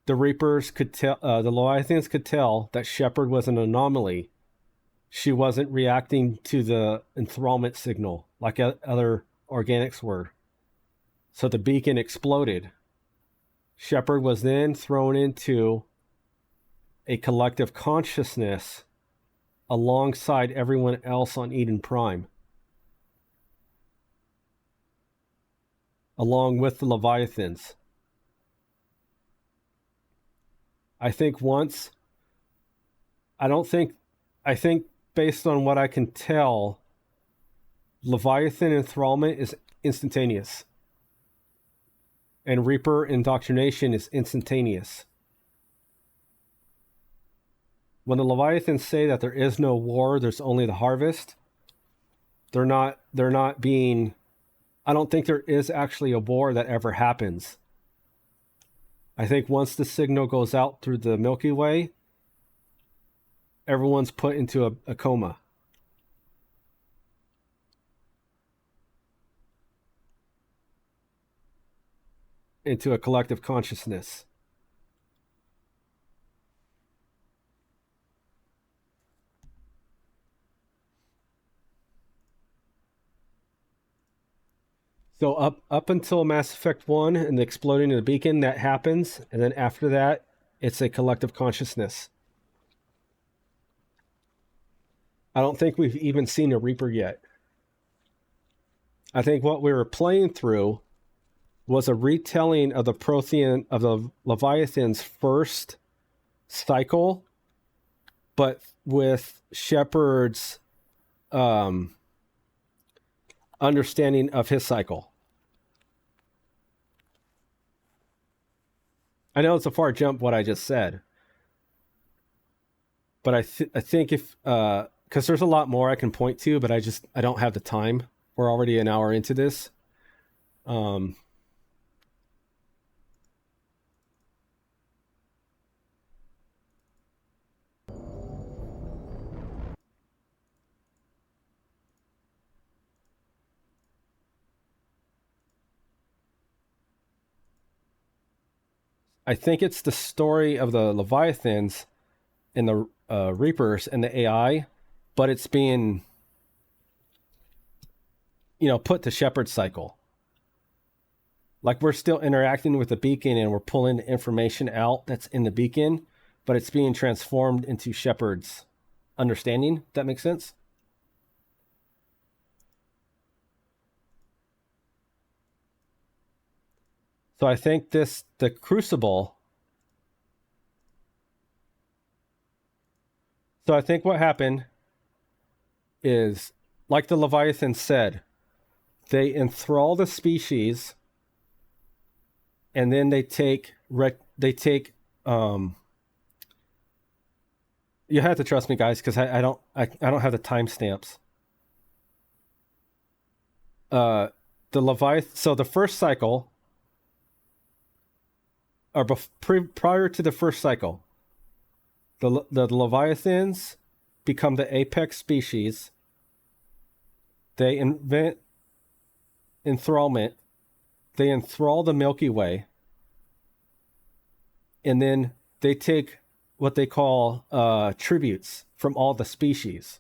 the Reapers could tell, the Leviathans could tell that Shepard was an anomaly. She wasn't reacting to the enthrallment signal like other organics were. So the beacon exploded. Shepard was then thrown into a collective consciousness alongside everyone else on Eden Prime, along with the Leviathans. I think based on what I can tell, Leviathan enthrallment is instantaneous. And Reaper indoctrination is instantaneous. When the Leviathans say that there is no war, there's only the harvest, they're not being I don't think there is actually a war that ever happens. I think once the signal goes out through the Milky Way, everyone's put into a coma. Into a collective consciousness. So up until Mass Effect 1 and the exploding of the beacon, that happens. And then after that, it's a collective consciousness. I don't think we've even seen a Reaper yet. I think what we were playing through was a retelling of the Leviathan's first cycle, but with Shepard's understanding of his cycle. I know it's a far jump what I just said, but I think if because there's a lot more I can point to, but I don't have the time. We're already an hour into this. I think it's the story of the Leviathans and the Reapers and the AI, but it's being, put to Shepard's cycle. Like we're still interacting with the beacon and we're pulling information out that's in the beacon, but it's being transformed into Shepard's understanding. That makes sense? So I think the Crucible. So I think what happened is, like the Leviathan said, they enthrall the species, and then they take. You have to trust me, guys, because I don't have the timestamps. The Leviathan. So the first cycle. Or prior to the first cycle, the Leviathans become the apex species. They invent enthrallment. They enthrall the Milky Way. And then they take what they call tributes from all the species.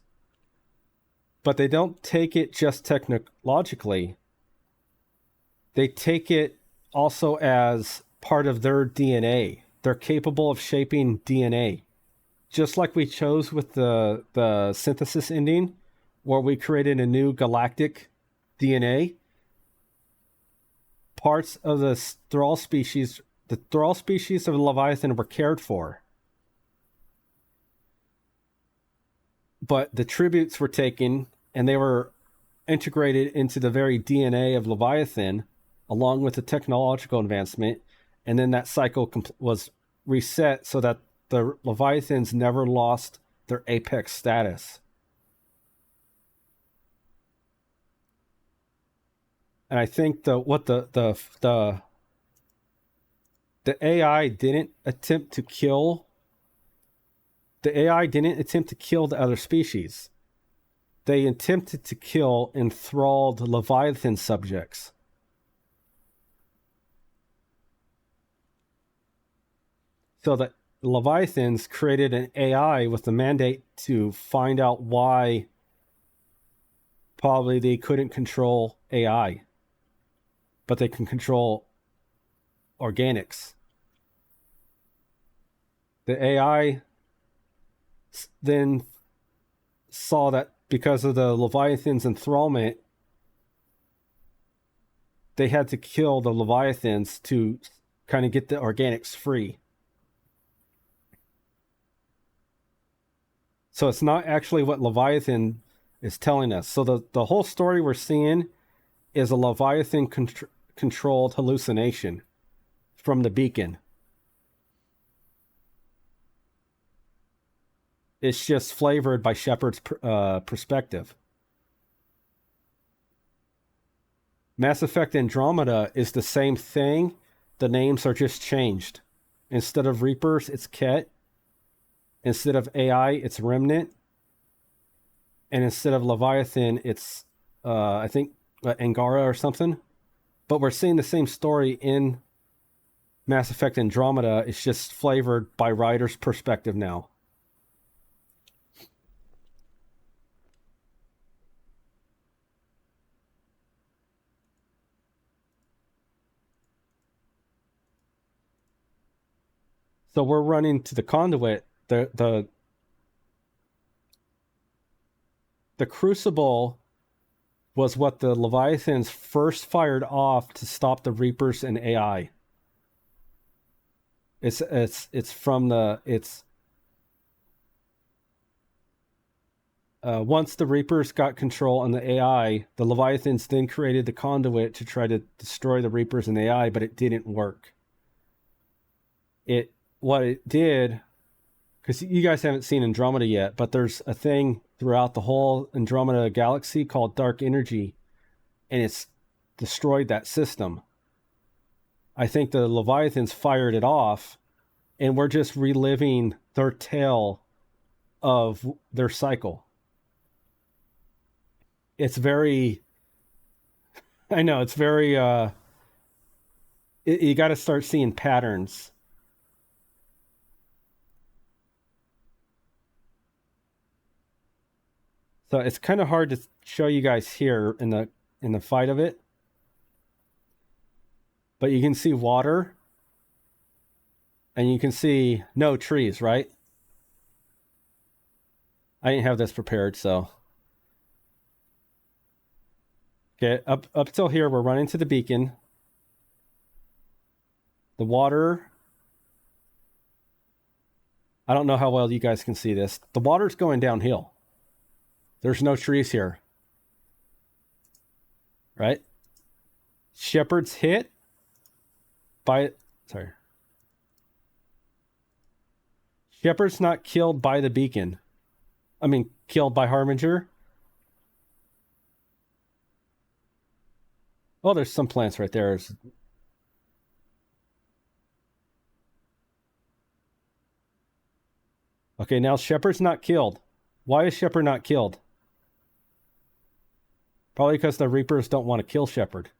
But they don't take it just technologically. They take it also as part of their DNA. They're capable of shaping DNA. Just like we chose with the synthesis ending, where we created a new galactic DNA, parts of the Thrall species of the Leviathan were cared for. But the tributes were taken and they were integrated into the very DNA of Leviathan, along with the technological advancement. And then that cycle was reset so that the Leviathans never lost their apex status. And I think the AI didn't attempt to kill. The AI didn't attempt to kill the other species. They attempted to kill enthralled Leviathan subjects. So the Leviathans created an AI with the mandate to find out why probably they couldn't control AI, but they can control organics. The AI then saw that because of the Leviathan's enthrallment, they had to kill the Leviathans to kind of get the organics free. So it's not actually what Leviathan is telling us. So the whole story we're seeing is a Leviathan controlled hallucination from the beacon. It's just flavored by Shepard's perspective. Mass Effect Andromeda is the same thing. The names are just changed. Instead of Reapers, it's Ket. Instead of AI, it's Remnant. And instead of Leviathan, it's, I think, Angara or something. But we're seeing the same story in Mass Effect Andromeda. It's just flavored by Ryder's perspective now. So we're running to the conduit. The Crucible was what the Leviathans first fired off to stop the Reapers and AI. Once the Reapers got control on the AI, the Leviathans then created the conduit to try to destroy the Reapers and the AI, but it didn't work. What it did, because you guys haven't seen Andromeda yet, but there's a thing throughout the whole Andromeda galaxy called dark energy, and it's destroyed that system. I think the Leviathans fired it off, and we're just reliving their tale of their cycle. It's very, I know, it's very, you got to start seeing patterns. So it's kind of hard to show you guys here in the fight of it. But you can see water. And you can see no trees, right? I didn't have this prepared, so. Okay, up till here, we're running to the beacon. The water. I don't know how well you guys can see this. The water's going downhill. There's no trees here. Right? Shepard's hit by... Sorry. Shepard's not killed by the beacon. I mean, killed by Harbinger. Oh, there's some plants right there. Okay, now Shepard's not killed. Why is Shepard not killed? Probably because the Reapers don't want to kill Shepard.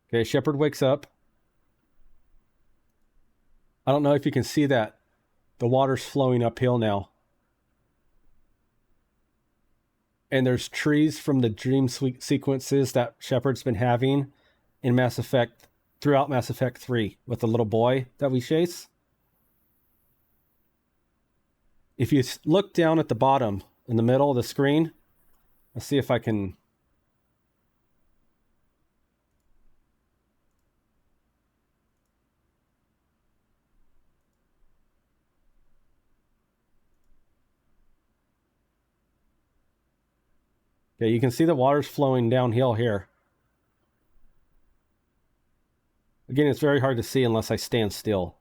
Okay, Shepard wakes up. I don't know if you can see that. The water's flowing uphill now. And there's trees from the dream sequences that Shepard's been having in Mass Effect, throughout Mass Effect 3 with the little boy that we chase. If you look down at the bottom in the middle of the screen, let's see if I can... Okay, you can see the water's flowing downhill here. Again, it's very hard to see unless I stand still.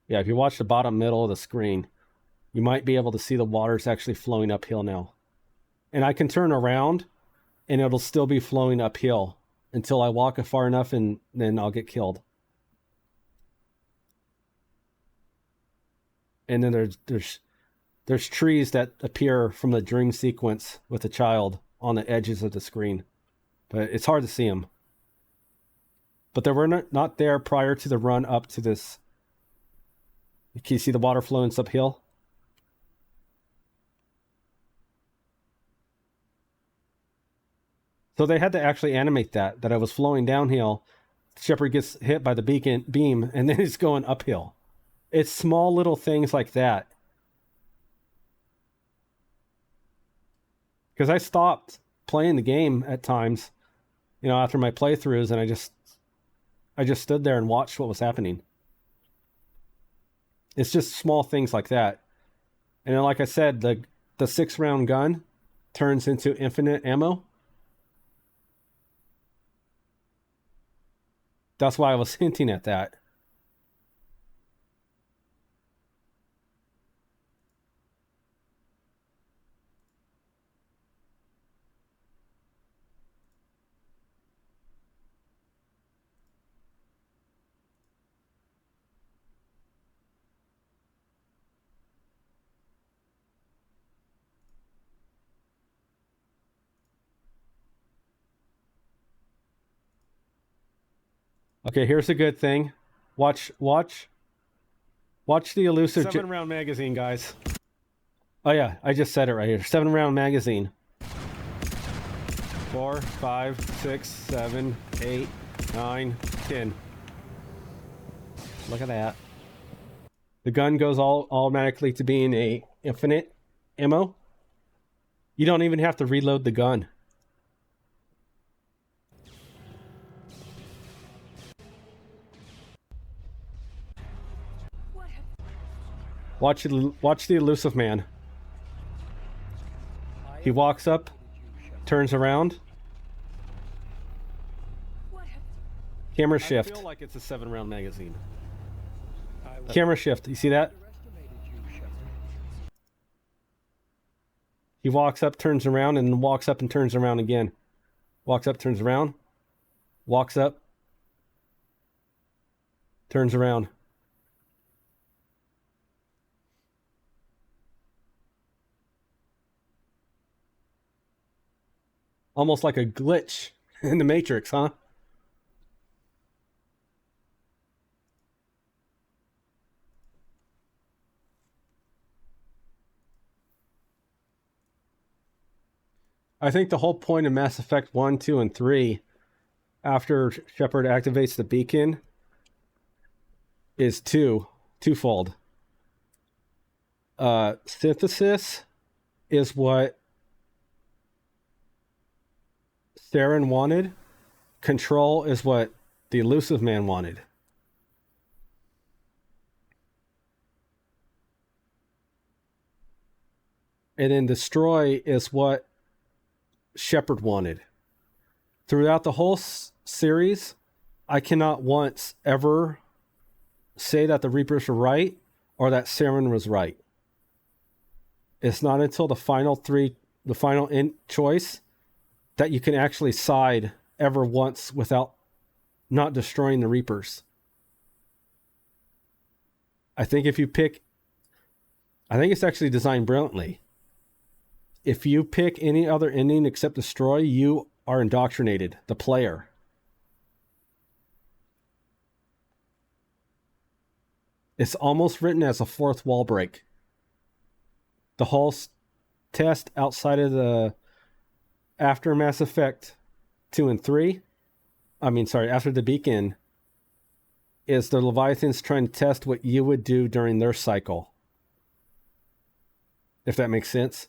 Yeah, if you watch the bottom middle of the screen, you might be able to see the water's actually flowing uphill now. And I can turn around and it'll still be flowing uphill until I walk far enough and then I'll get killed. And then there's trees that appear from the dream sequence with the child on the edges of the screen. But it's hard to see them. But they were not there prior to the run up to this. Can you see the water flowing uphill? So they had to actually animate that I was flowing downhill. Shepard gets hit by the beam, and then he's going uphill. It's small little things like that. Because I stopped playing the game at times, after my playthroughs, and I just stood there and watched what was happening. It's just small things like that. And then, like I said, the 6-round gun turns into infinite ammo. That's why I was hinting at that. Okay, here's a good thing. Watch the elusive 7-round magazine, guys. Oh yeah, I just said it right here. 7-round magazine. 4, 5, 6, 7, 8, 9, 10. Look at that. The gun goes all automatically to being a infinite ammo. You don't even have to reload the gun. Watch the elusive man. He walks up, turns around. Camera shift. I feel like it's a 7-round magazine. Camera shift. You see that? He walks up, turns around, and walks up and turns around again. Walks up, turns around. Walks up. Turns around. Almost like a glitch in the Matrix, huh? I think the whole point of Mass Effect 1, 2, and 3, after Shepard activates the beacon, is twofold. Synthesis is what Saren wanted. Control is what the elusive man wanted. And then destroy is what Shepard wanted. Throughout the whole series, I cannot once ever say that the Reapers were right or that Saren was right. It's not until the final choice, that you can actually side ever once without not destroying the Reapers. I think it's actually designed brilliantly. If you pick any other ending except destroy, you are indoctrinated, the player. It's almost written as a fourth wall break. The whole test outside of the after Mass Effect 2 and 3, after the beacon, is the Leviathans trying to test what you would do during their cycle. If that makes sense.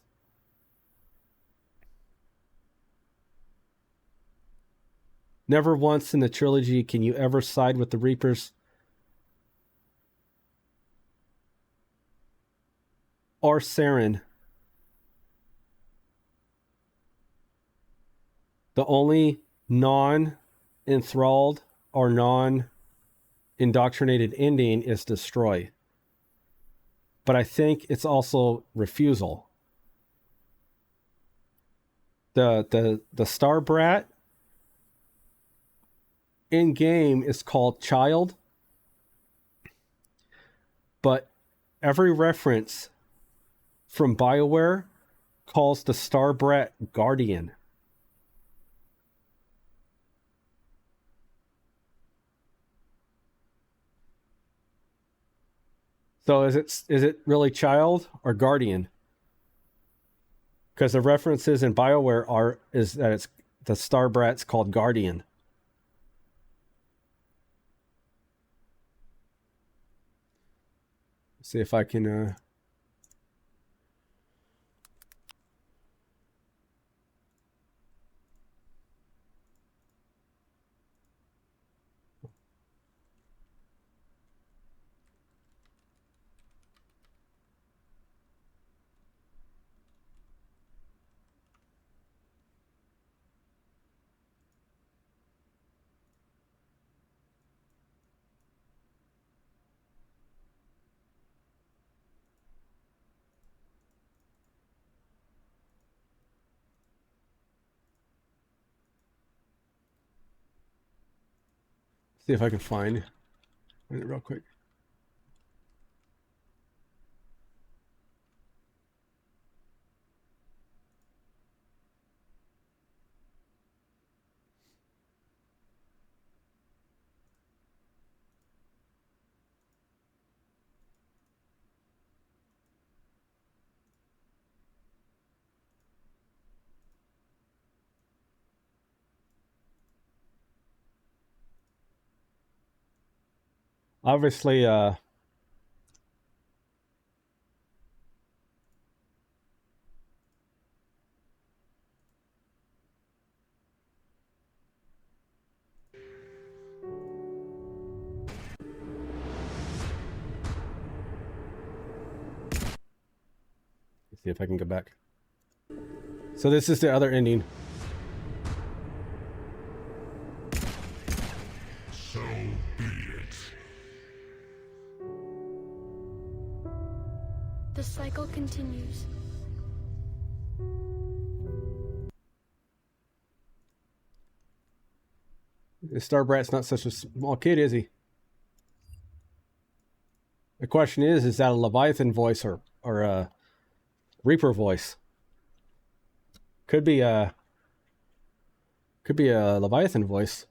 Never once in the trilogy can you ever side with the Reapers or Saren. The only non-enthralled or non-indoctrinated ending is destroy. But I think it's also refusal. The Star Brat in game is called Child, but every reference from BioWare calls the Star Brat Guardian. So is it really Child or Guardian? Because the references in BioWare is that it's the Star Brat's called Guardian. See if I can See if I can find it real quick. Obviously, let's see if I can go back. So this is the other ending. So be it. The cycle continues. Starbrat's not such a small kid, is he? The question is that a Leviathan voice or a Reaper voice? Could be a Leviathan voice.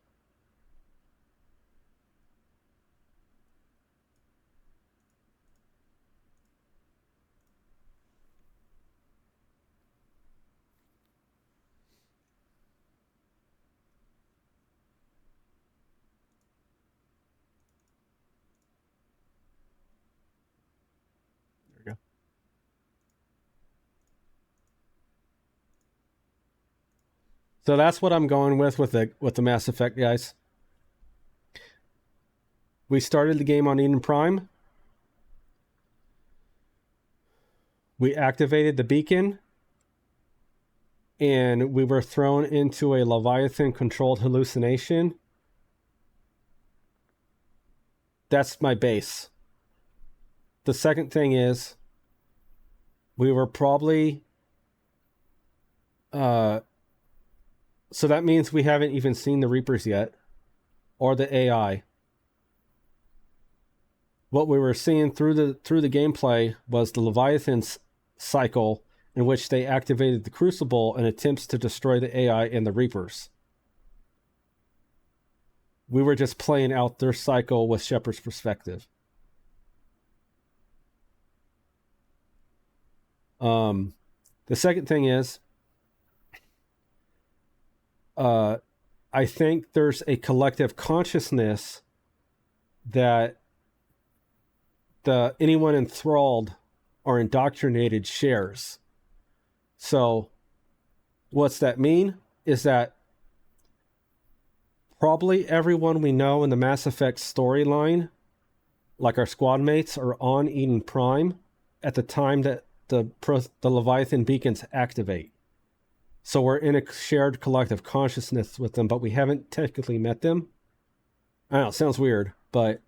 There we go. So that's what I'm going with the Mass Effect guys. We started the game on Eden Prime. We activated the beacon. And we were thrown into a Leviathan-controlled hallucination. That's my base. The second thing is, we were probably... so that means we haven't even seen the Reapers yet, or the AI. What we were seeing through the gameplay was the Leviathan's cycle, in which they activated the Crucible in attempts to destroy the AI and the Reapers. We were just playing out their cycle with Shepard's perspective. The second thing is, I think there's a collective consciousness that anyone enthralled or indoctrinated shares. So, what's that mean? Is that probably everyone we know in the Mass Effect storyline, like our squad mates, are on Eden Prime at the time that the Leviathan beacons activate. So we're in a shared collective consciousness with them, but we haven't technically met them. I know, it sounds weird, but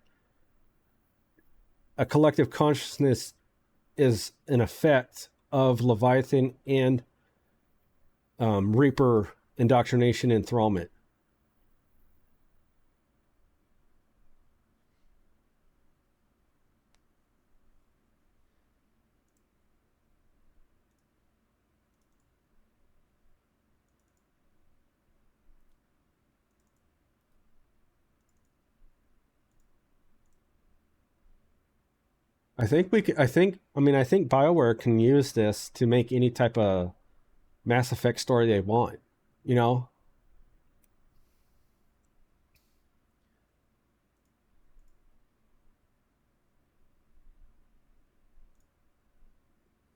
a collective consciousness is an effect of Leviathan and Reaper indoctrination and enthrallment. I think BioWare can use this to make any type of Mass Effect story they want, you know?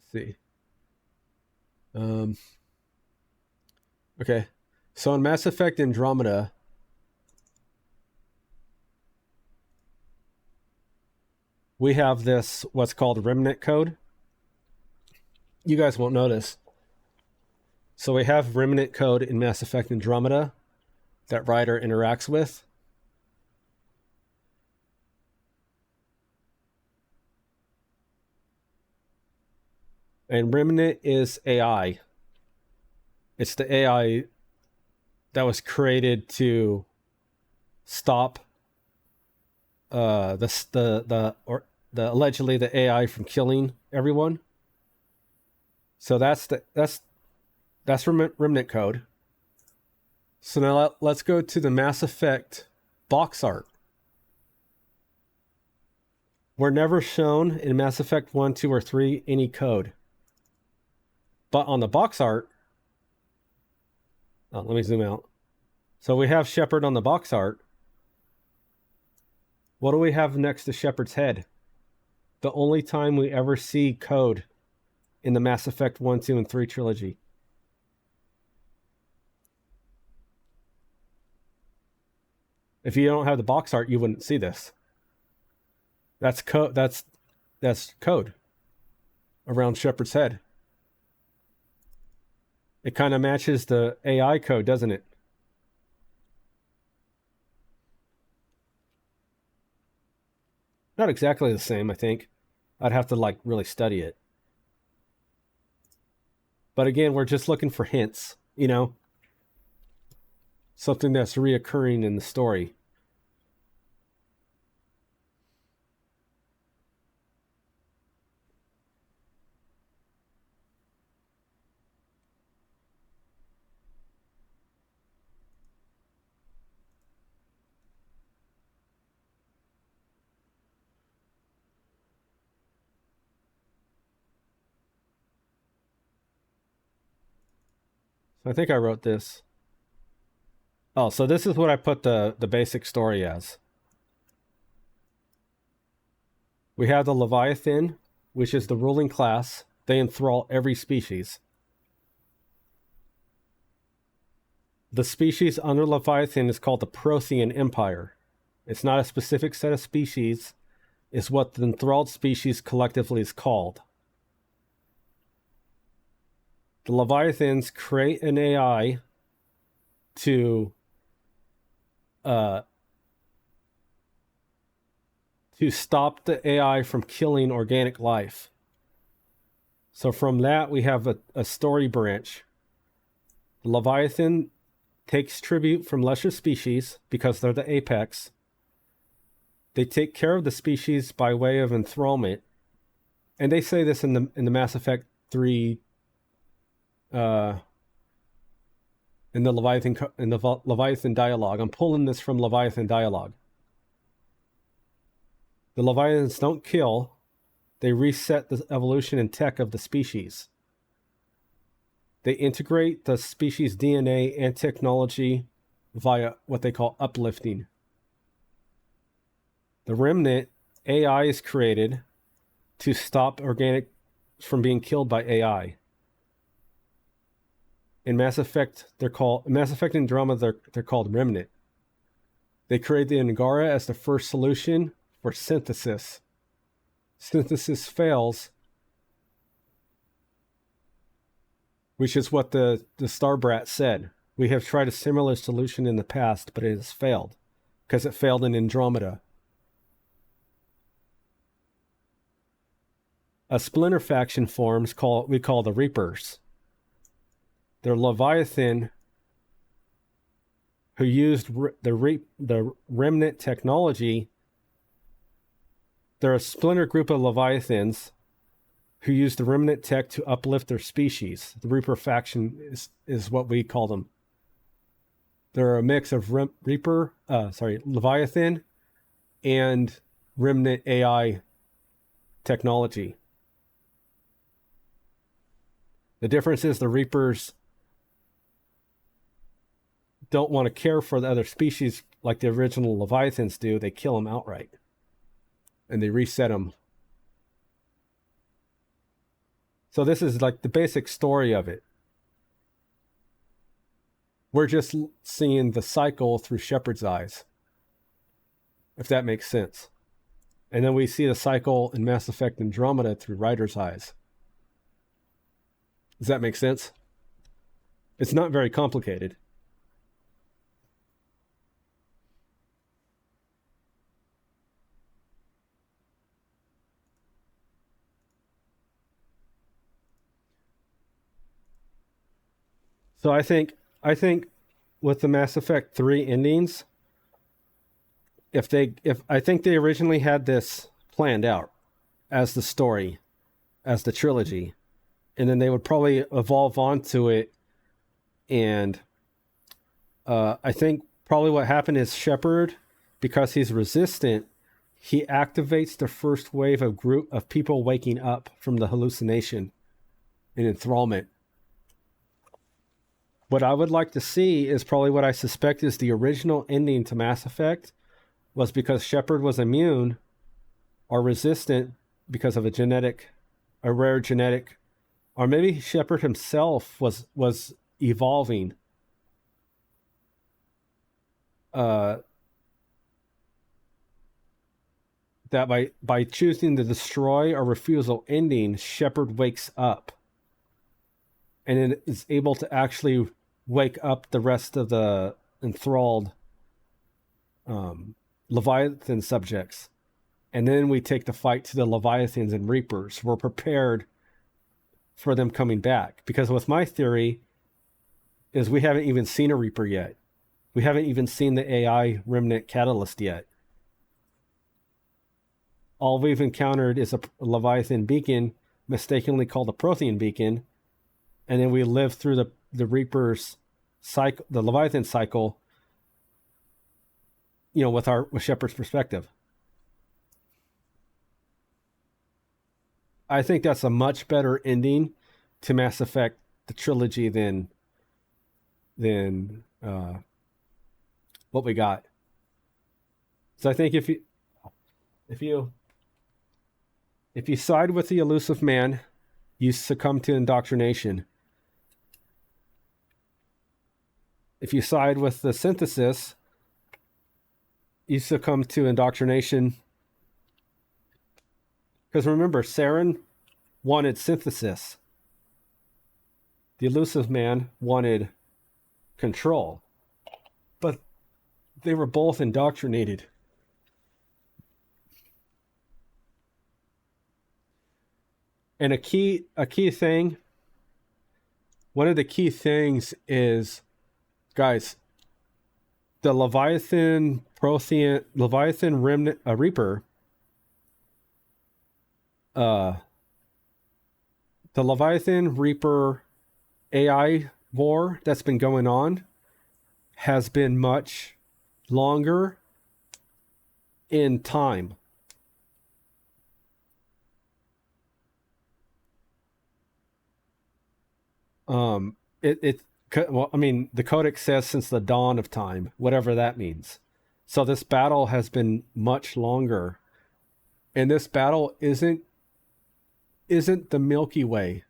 Let's see. Okay. So in Mass Effect Andromeda, we have this, what's called remnant code. You guys won't notice. So we have remnant code in Mass Effect Andromeda that Ryder interacts with. And remnant is AI. It's the AI that was created to stop the allegedly the AI from killing everyone. So that's remnant code. So now let's go to the Mass Effect box art. We're never shown in Mass Effect 1, 2, or 3 any code. But on the box art, let me zoom out. So we have Shepard on the box art. What do we have next to Shepard's head? The only time we ever see code in the Mass Effect 1, 2, and 3 trilogy. If you don't have the box art, you wouldn't see this. That's code. That's code around Shepard's head. It kind of matches the AI code, doesn't it? Not exactly the same, I think. I'd have to like really study it. But again, we're just looking for hints, you know? Something that's reoccurring in the story. I think I wrote this. Oh, so this is what I put the basic story as. We have the Leviathan, which is the ruling class. They enthrall every species. The species under Leviathan is called the Prothean Empire. It's not a specific set of species. It's what the enthralled species collectively is called. The Leviathans create an AI to stop the AI from killing organic life. So from that, we have a story branch. The Leviathan takes tribute from lesser species because they're the apex. They take care of the species by way of enthrallment. And they say this in the Mass Effect 3 in the Leviathan dialogue. I'm pulling this from Leviathan dialogue. The Leviathans don't kill. They reset the evolution and tech of the species. They integrate the species' DNA and technology via what they call uplifting. The remnant AI is created to stop organic from being killed by AI. In Mass Effect Andromeda, they're called remnant. They create the Angara as the first solution for synthesis. Synthesis fails, which is what the Starbrat said. We have tried a similar solution in the past, but it has failed because it failed in Andromeda. A splinter faction forms we call the Reapers. They're Leviathan who used the remnant technology. They're a splinter group of Leviathans who use the remnant tech to uplift their species. The Reaper faction is what we call them. They're a mix of Leviathan and remnant AI technology. The difference is the Reapers don't want to care for the other species like the original Leviathans do. They kill them outright. And they reset them. So this is like the basic story of it. We're just seeing the cycle through Shepard's eyes, if that makes sense. And then we see the cycle in Mass Effect Andromeda through Ryder's eyes. Does that make sense? It's not very complicated. So I think with the Mass Effect 3 endings, if I think they originally had this planned out as the story, as the trilogy, and then they would probably evolve onto it. And I think probably what happened is Shepard, because he's resistant, he activates the first wave of group of people waking up from the hallucination and enthrallment. What I would like to see is probably what I suspect is the original ending to Mass Effect was because Shepard was immune or resistant because of a rare genetic, or maybe Shepard himself was evolving. That by choosing the destroy or refusal ending, Shepard wakes up and then is able to actually wake up the rest of the enthralled Leviathan subjects. And then we take the fight to the Leviathans and Reapers. We're prepared for them coming back. Because with my theory is we haven't even seen a Reaper yet. We haven't even seen the AI remnant catalyst yet. All we've encountered is a Leviathan beacon, mistakenly called a Prothean beacon, and then we live through the Reaper's cycle, the Leviathan cycle, with Shepard's perspective. I think that's a much better ending to Mass Effect, the trilogy, than what we got. So I think if you side with the elusive man, you succumb to indoctrination. If you side with the synthesis, you succumb to indoctrination. Because remember, Saren wanted synthesis. The elusive man wanted control. But they were both indoctrinated. And a key thing, one of the key things is, guys, the Leviathan remnant Reaper, the Leviathan Reaper AI war that's been going on has been much longer in time. The Codex says since the dawn of time, whatever that means. So this battle has been much longer, and this battle isn't the Milky Way.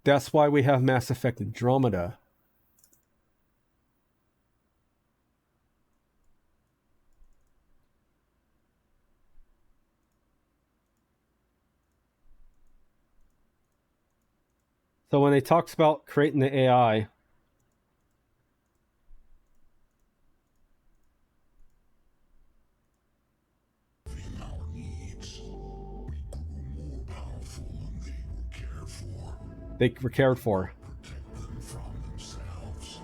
That's why we have Mass Effect Andromeda. So when they talks about creating the AI, our needs, we grew more powerful and they were cared for. Protect them from themselves.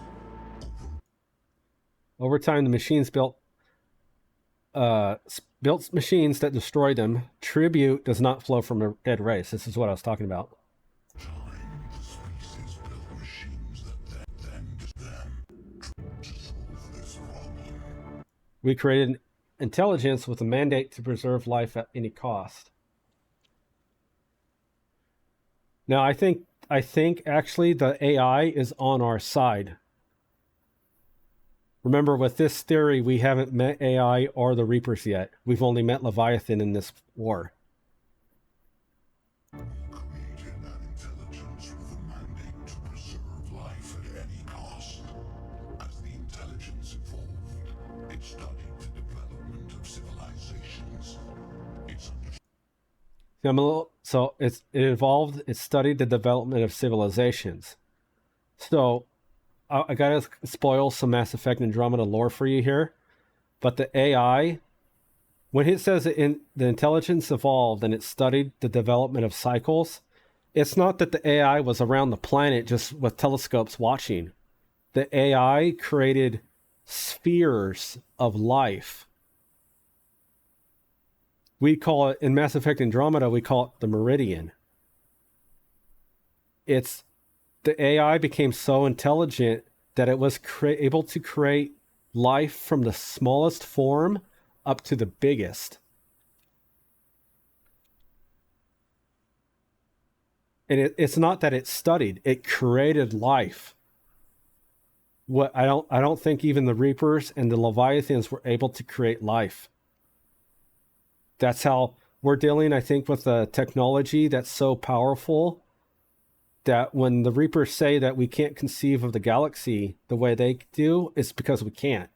Over time, the machines built machines that destroy them. Tribute does not flow from a dead race. This is what I was talking about. We created intelligence with a mandate to preserve life at any cost. Now, I think actually the AI is on our side. Remember, with this theory, we haven't met AI or the Reapers yet. We've only met Leviathan in this war. Created that intelligence with a mandate to preserve life at any cost. As the intelligence evolved, it studied the development of civilizations. It evolved, it studied the development of civilizations. So, I gotta spoil some Mass Effect Andromeda lore for you here. But the AI, when it says the intelligence evolved and it studied the development of cycles, it's not that the AI was around the planet just with telescopes watching. The AI created spheres of life. We call it, in Mass Effect Andromeda, we call it the Meridian. It's, the AI became so intelligent that it was able to create life from the smallest form up to the biggest. And it's not that it studied, it created life. What I don't think even the Reapers and the Leviathans were able to create life. That's how we're dealing, I think, with a technology that's so powerful that when the Reapers say that we can't conceive of the galaxy the way they do, it's because we can't.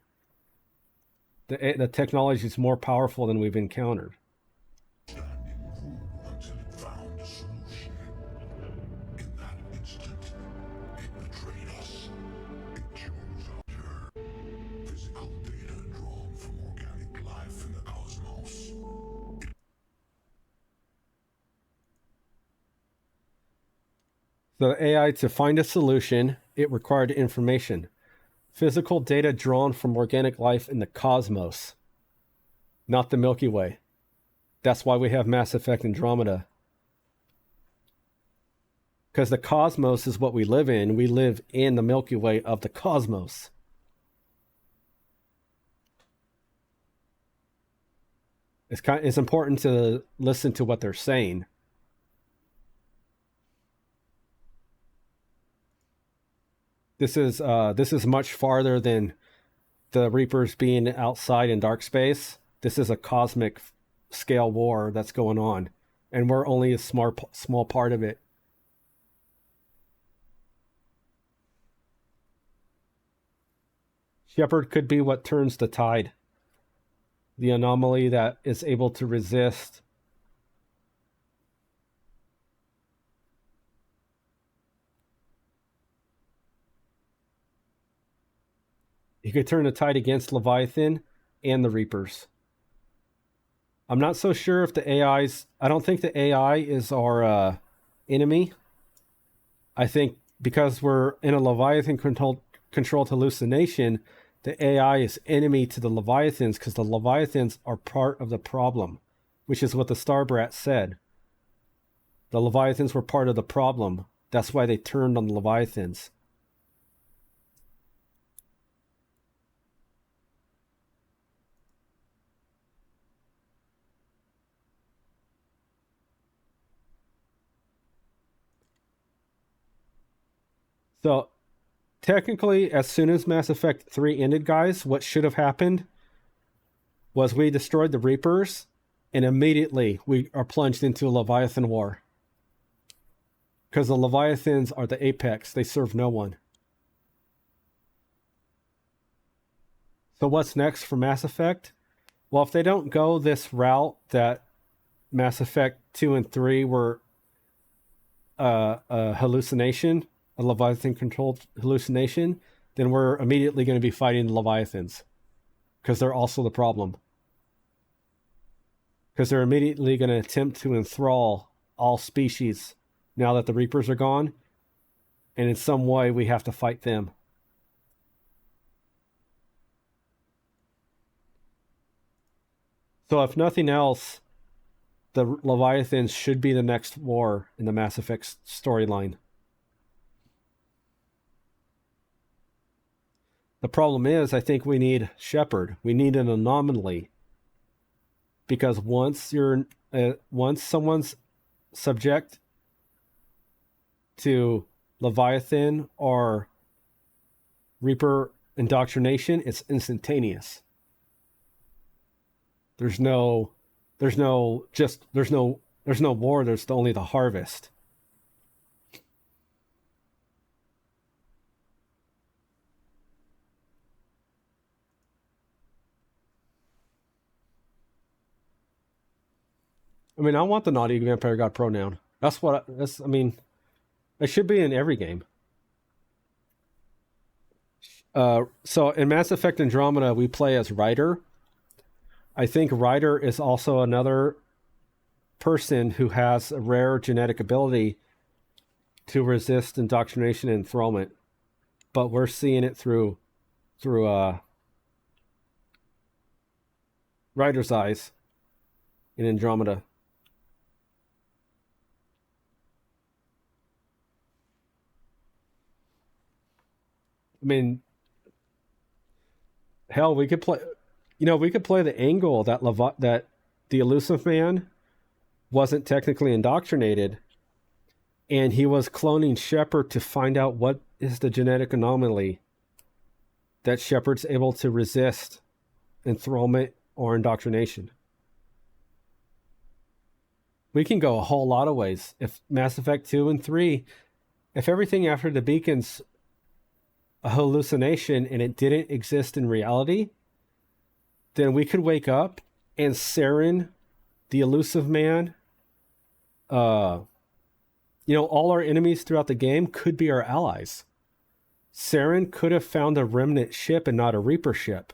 The technology is more powerful than we've encountered. The AI, to find a solution, it required information. Physical data drawn from organic life in the cosmos, not the Milky Way. That's why we have Mass Effect Andromeda. Because the cosmos is what we live in. We live in the Milky Way of the cosmos. It's important to listen to what they're saying. This is much farther than the Reapers being outside in dark space. This is a cosmic scale war that's going on, and we're only a small part of it. Shepard could be what turns the tide. The anomaly that is able to resist he could turn the tide against Leviathan and the Reapers. I'm not so sure if the AI's... I don't think the AI is our enemy. I think because we're in a Leviathan-controlled hallucination, the AI is enemy to the Leviathans because the Leviathans are part of the problem, which is what the Starbrat said. The Leviathans were part of the problem. That's why they turned on the Leviathans. So, technically, as soon as Mass Effect 3 ended, guys, what should have happened was we destroyed the Reapers, and immediately we are plunged into a Leviathan war. Because the Leviathans are the apex. They serve no one. So what's next for Mass Effect? Well, if they don't go this route that Mass Effect 2 and 3 were a hallucination, a Leviathan-controlled hallucination, then we're immediately going to be fighting the Leviathans. Because they're also the problem. Because they're immediately going to attempt to enthrall all species now that the Reapers are gone. And in some way, we have to fight them. So if nothing else, the Leviathans should be the next war in the Mass Effect storyline. The problem is, I think we need Shepard. We need an anomaly. Because once someone's subject to Leviathan or Reaper indoctrination, it's instantaneous. There's no war, there's only the harvest. I mean, I want the Naughty Vampire God pronoun. It should be in every game. So in Mass Effect Andromeda, we play as Ryder. I think Ryder is also another person who has a rare genetic ability to resist indoctrination and enthrallment. But we're seeing it through Rider's eyes in Andromeda. I mean, hell, we could play. We could play the angle that that the elusive man wasn't technically indoctrinated, and he was cloning Shepard to find out what is the genetic anomaly that Shepard's able to resist enthrallment or indoctrination. We can go a whole lot of ways. If Mass Effect 2 and 3, if everything after the beacon's a hallucination and it didn't exist in reality, then we could wake up and Saren, the elusive man, all our enemies throughout the game could be our allies. Saren could have found a remnant ship and not a Reaper ship.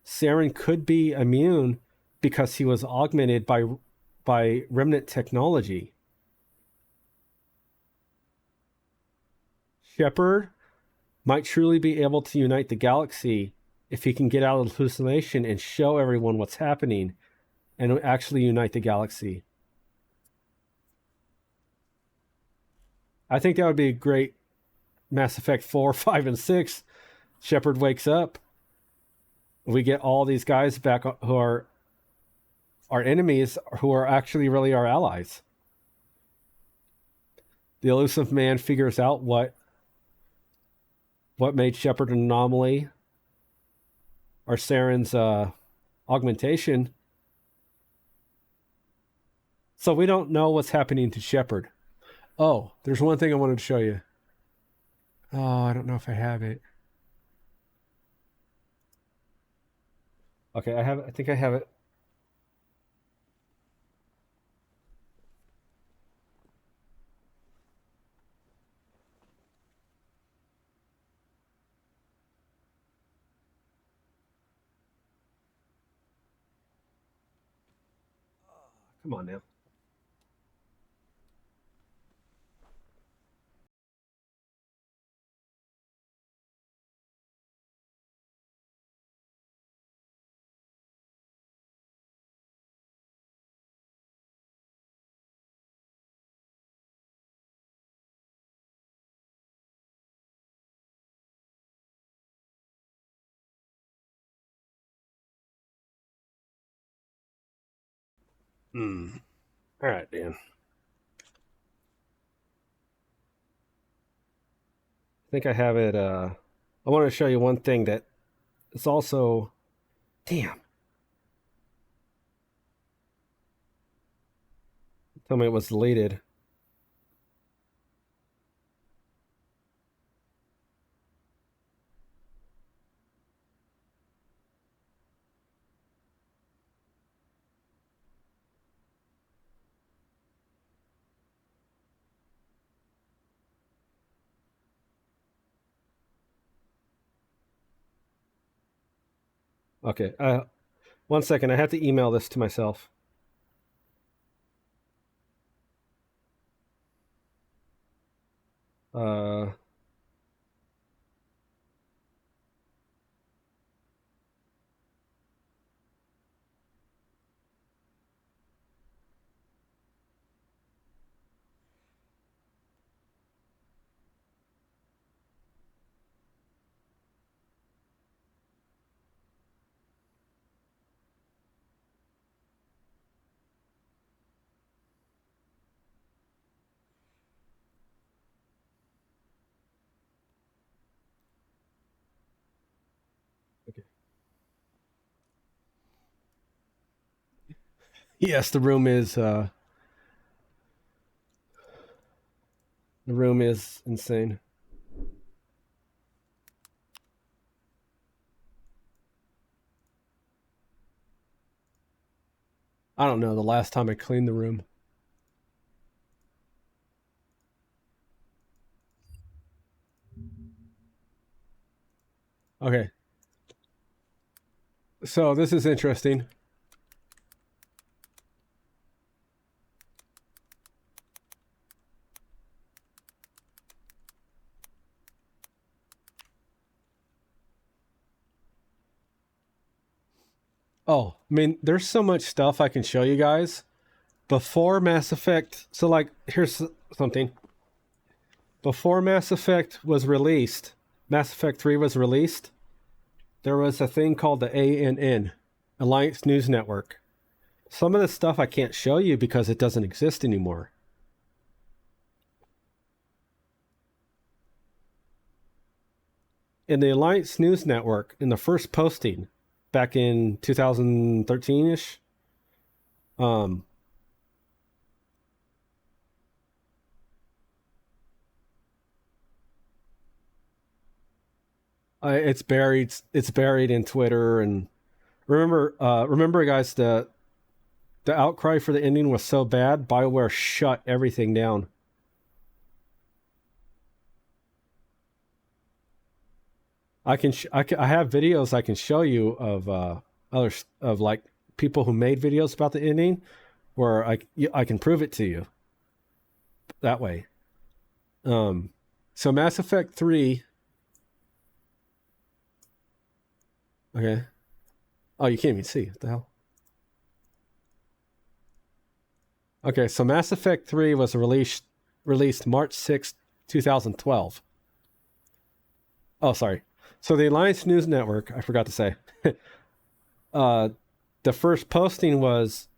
Saren could be immune because he was augmented by remnant technology. Shepard might truly be able to unite the galaxy if he can get out of the hallucination and show everyone what's happening and actually unite the galaxy. I think that would be a great Mass Effect 4, 5, and 6. Shepard wakes up. We get all these guys back who are our enemies, who are actually really our allies. The elusive man figures out what made Shepard an anomaly, or Saren's augmentation. So we don't know what's happening to Shepard. Oh, there's one thing I wanted to show you. Oh, I don't know if I have it. Okay, I have it. I think I have it. Come on now. All right, Dan. I think I have it. I want to show you one thing that is also... Damn. Tell me it was deleted. Okay. 1 second. I have to email this to myself. Okay. Yes, the room is insane. I don't know the last time I cleaned the room. Okay. So this is interesting. Oh, I mean, there's so much stuff I can show you guys. Before Mass Effect, so like, here's something. Before Mass Effect was released, Mass Effect 3 was released, there was a thing called the ANN, Alliance News Network. Some of the stuff I can't show you because it doesn't exist anymore. In the Alliance News Network, in the first posting, back in 2013-ish, it's buried in Twitter. And remember guys, the outcry for the ending was so bad, BioWare shut everything down. I have videos I can show you of others, of like people who made videos about the ending, where I can prove it to you that way. So Mass Effect 3. Okay. Oh, you can't even see. What the hell? Okay, so Mass Effect 3 was released March 6, 2012. Oh, sorry. So the Alliance News Network, I forgot to say. The first posting was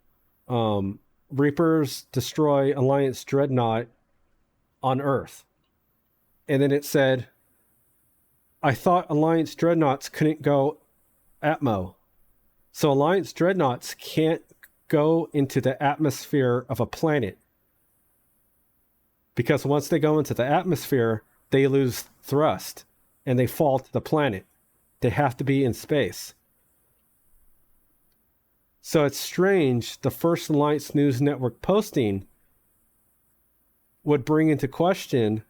Reapers destroy Alliance Dreadnought on Earth. And then it said, I thought Alliance Dreadnoughts couldn't go Atmo. So Alliance Dreadnoughts can't go into the atmosphere of a planet. Because once they go into the atmosphere, they lose thrust and they fall to the planet. They have to be in space. So it's strange, the first Alliance News Network posting would bring into question,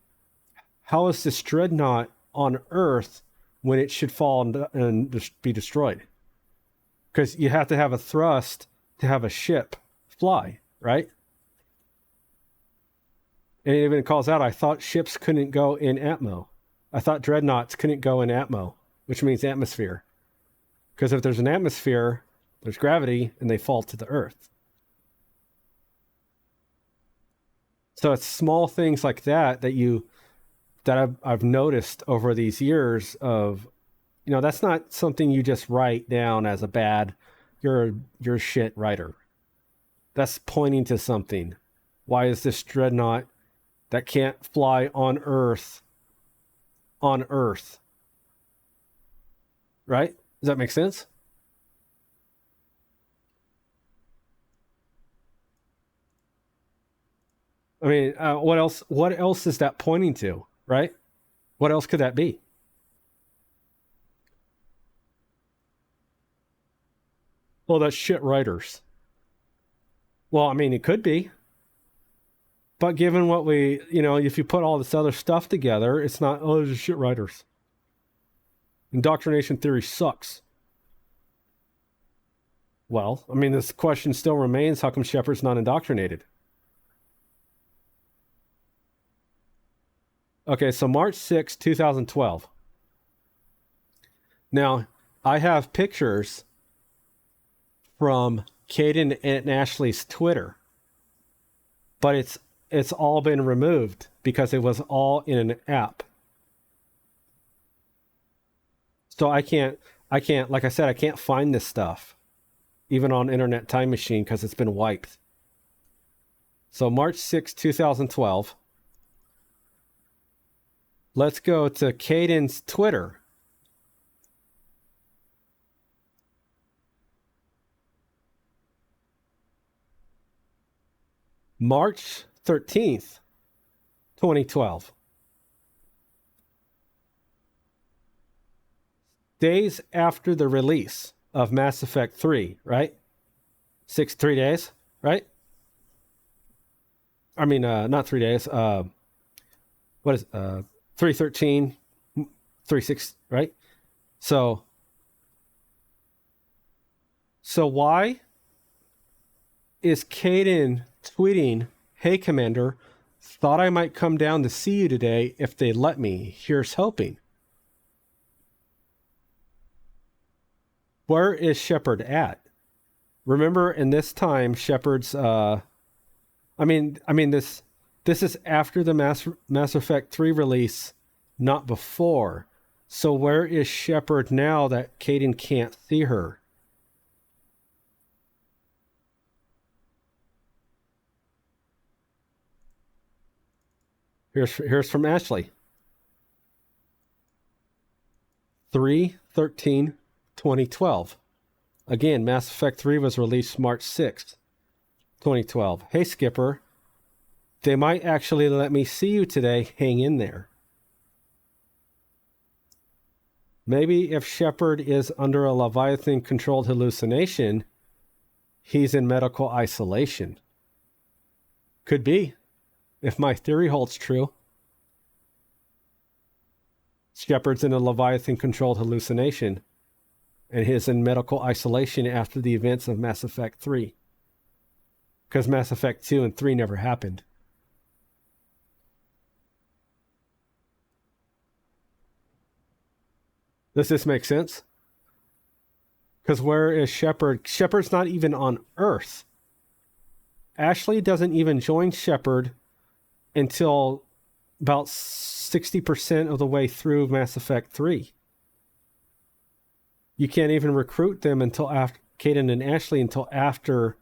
how is this dreadnought on Earth when it should fall and be destroyed? Because you have to have a thrust to have a ship fly, right? And it even calls out, I thought ships couldn't go in Atmo. I thought dreadnoughts couldn't go in Atmo, which means atmosphere. Because if there's an atmosphere, there's gravity, and they fall to the Earth. So it's small things like that that I've noticed over these years of, that's not something you just write down as a bad, you're a shit writer. That's pointing to something. Why is this dreadnought that can't fly on Earth? Right? Does that make sense? I mean, what else is that pointing to, right? What else could that be? Well, that's shit writers. Well, I mean, it could be. But given what if you put all this other stuff together, it's not, those are shit writers. Indoctrination theory sucks. Well, I mean, this question still remains, how come Shepard's not indoctrinated? Okay, so March 6, 2012. Now, I have pictures from Caden and Ashley's Twitter, but it's all been removed because it was all in an app. So I can't, like I said, I can't find this stuff, even on Internet Time Machine, because it's been wiped. So March 6, 2012. Let's go to Caden's Twitter. March 13th, 2012. Days after the release of Mass Effect 3, right? 3 days, right? I mean, not 3 days. What is 313, 36, right? So why is Caden tweeting, hey, Commander, thought I might come down to see you today if they let me. Here's hoping. where is Shepard at? Remember, in this time, Shepard's. This is after the Mass Effect 3 release, not before. So where is Shepard now that Kaidan can't see her? Here's from Ashley. 3/13/2012. Again, Mass Effect 3 was released March 6th, 2012. Hey, Skipper. They might actually let me see you today. Hang in there. Maybe if Shepard is under a Leviathan-controlled hallucination, he's in medical isolation. Could be, if my theory holds true. Shepard's in a Leviathan-controlled hallucination, and he's in medical isolation after the events of Mass Effect 3. Because Mass Effect 2 and 3 never happened. Does this make sense? Because where is Shepard? Shepard's not even on Earth. Ashley doesn't even join Shepard until about 60% of the way through Mass Effect 3. You can't even recruit them until after Kaidan and Ashley until after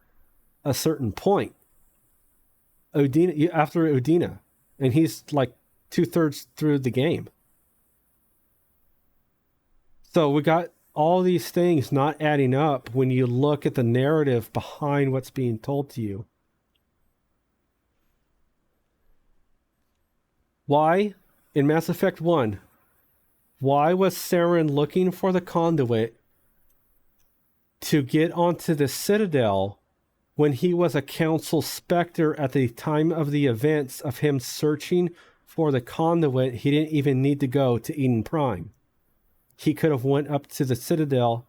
a certain point. After Odyn, and he's like 2/3 through the game. So we got all these things not adding up when you look at the narrative behind what's being told to you. Why, in Mass Effect 1, why was Saren looking for the conduit to get onto the Citadel when he was a Council Spectre at the time of the events of him searching for the conduit? He didn't even need to go to Eden Prime. He could have went up to the Citadel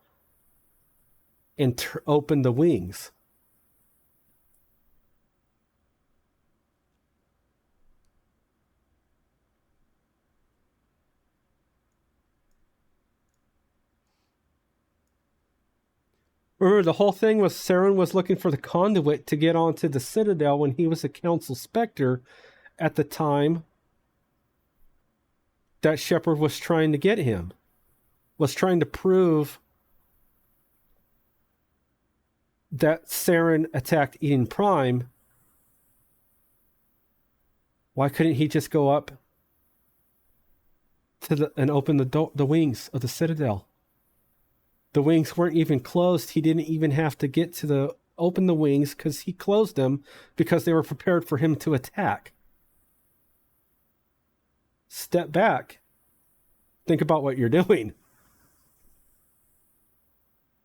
and opened the wings. Remember, the whole thing was Saren was looking for the conduit to get onto the Citadel when he was a Council Spectre at the time that Shepard was trying to get him. Was trying to prove that Saren attacked Eden Prime. Why couldn't he just go up to and open the wings of the Citadel? The wings weren't even closed. He didn't even have to get to open the wings because he closed them because they were prepared for him to attack. Step back. Think about what you're doing.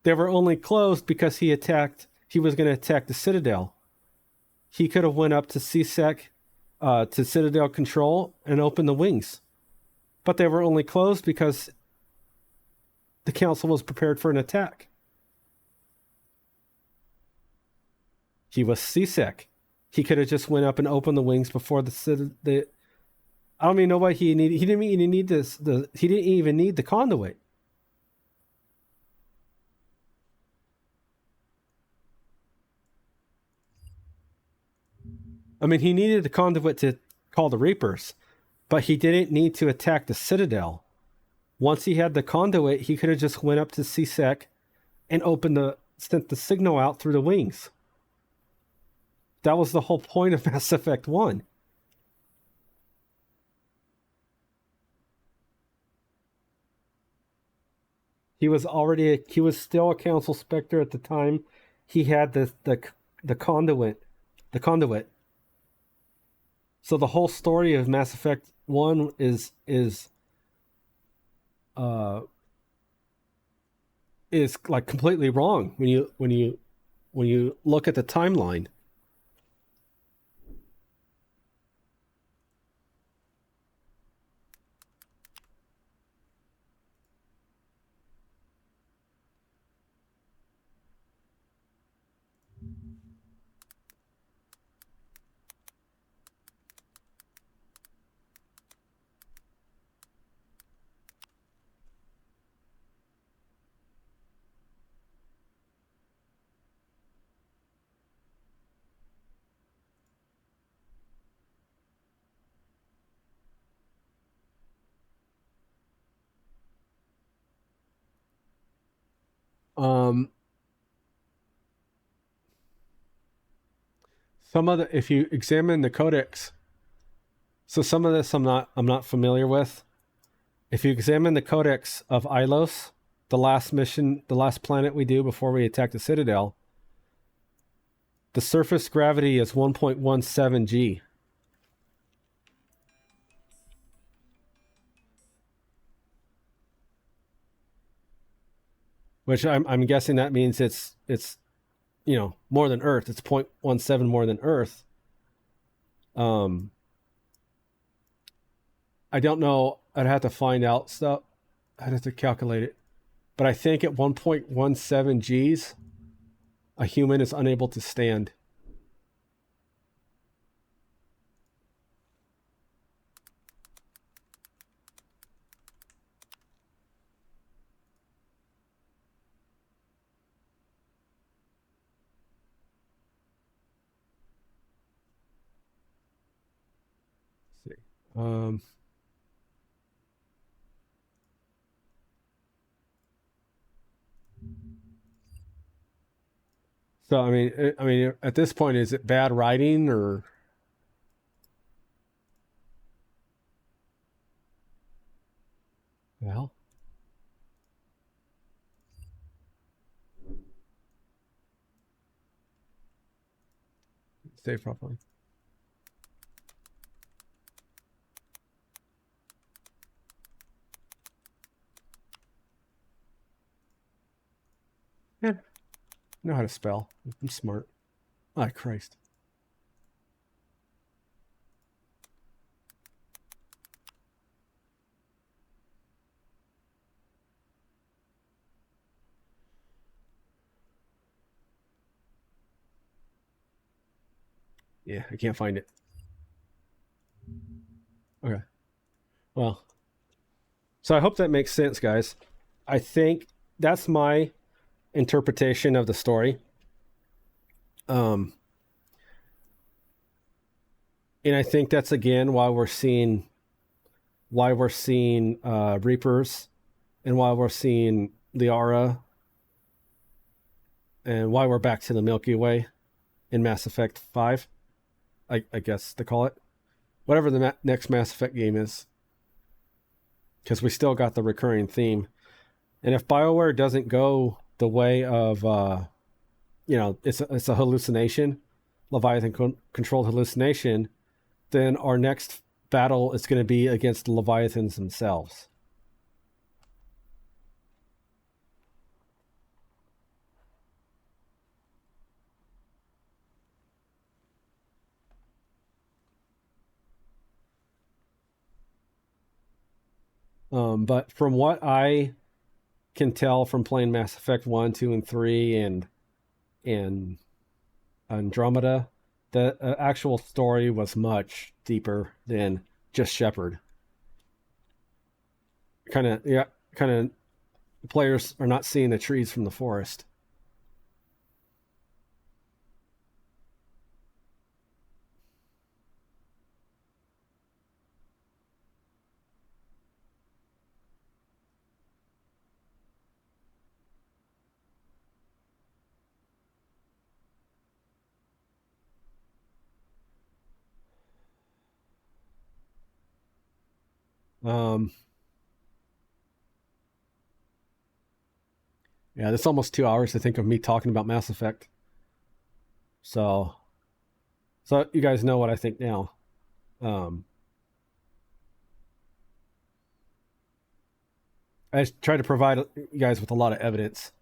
They were only closed because he was going to attack the Citadel. He could have went up to CSEC, to Citadel Control, and opened the wings. But they were only closed because the Council was prepared for an attack. He was CSEC. He could have just went up and opened the wings before the I don't even know why he needed. He didn't even need this. He didn't even need the conduit. I mean, he needed the conduit to call the Reapers, but he didn't need to attack the Citadel. Once he had the conduit, he could have just went up to CSEC and sent the signal out through the wings. That was the whole point of Mass Effect 1. He was still a Council Spectre at the time he had the conduit. So the whole story of Mass Effect 1 is like completely wrong when you look at the timeline. Some of the, if you examine the codex, so some of this I'm not familiar with. If you examine the codex of Ilos, the last mission, the last planet we do before we attack the Citadel, the surface gravity is 1.17 G. Which I'm guessing that means it's more than Earth. It's 0.17 more than Earth. I don't know. I'd have to find out stuff. I'd have to calculate it. But I think at 1.17 Gs, a human is unable to stand. Let's see. So I mean, at this point, is it bad writing or? Well, save properly. Yeah, know how to spell. I'm smart. Oh, Christ. Yeah, I can't find it. Okay. Well, so I hope that makes sense, guys. I think that's my interpretation of the story. And I think that's again why we're seeing Reapers, and why we're seeing Liara, and why we're back to the Milky Way in Mass Effect 5. I guess to call it whatever the next Mass Effect game is, because we still got the recurring theme. And if BioWare doesn't go the way of it's a hallucination, Leviathan controlled hallucination, then our next battle is going to be against the Leviathans themselves. But from what I can tell from playing Mass Effect 1, 2, and 3 and Andromeda, the actual story was much deeper than just Shepard. Kind of players are not seeing the trees from the forest. Yeah, that's almost 2 hours, I think, of me talking about Mass Effect. So you guys know what I think now. I just try to provide you guys with a lot of evidence.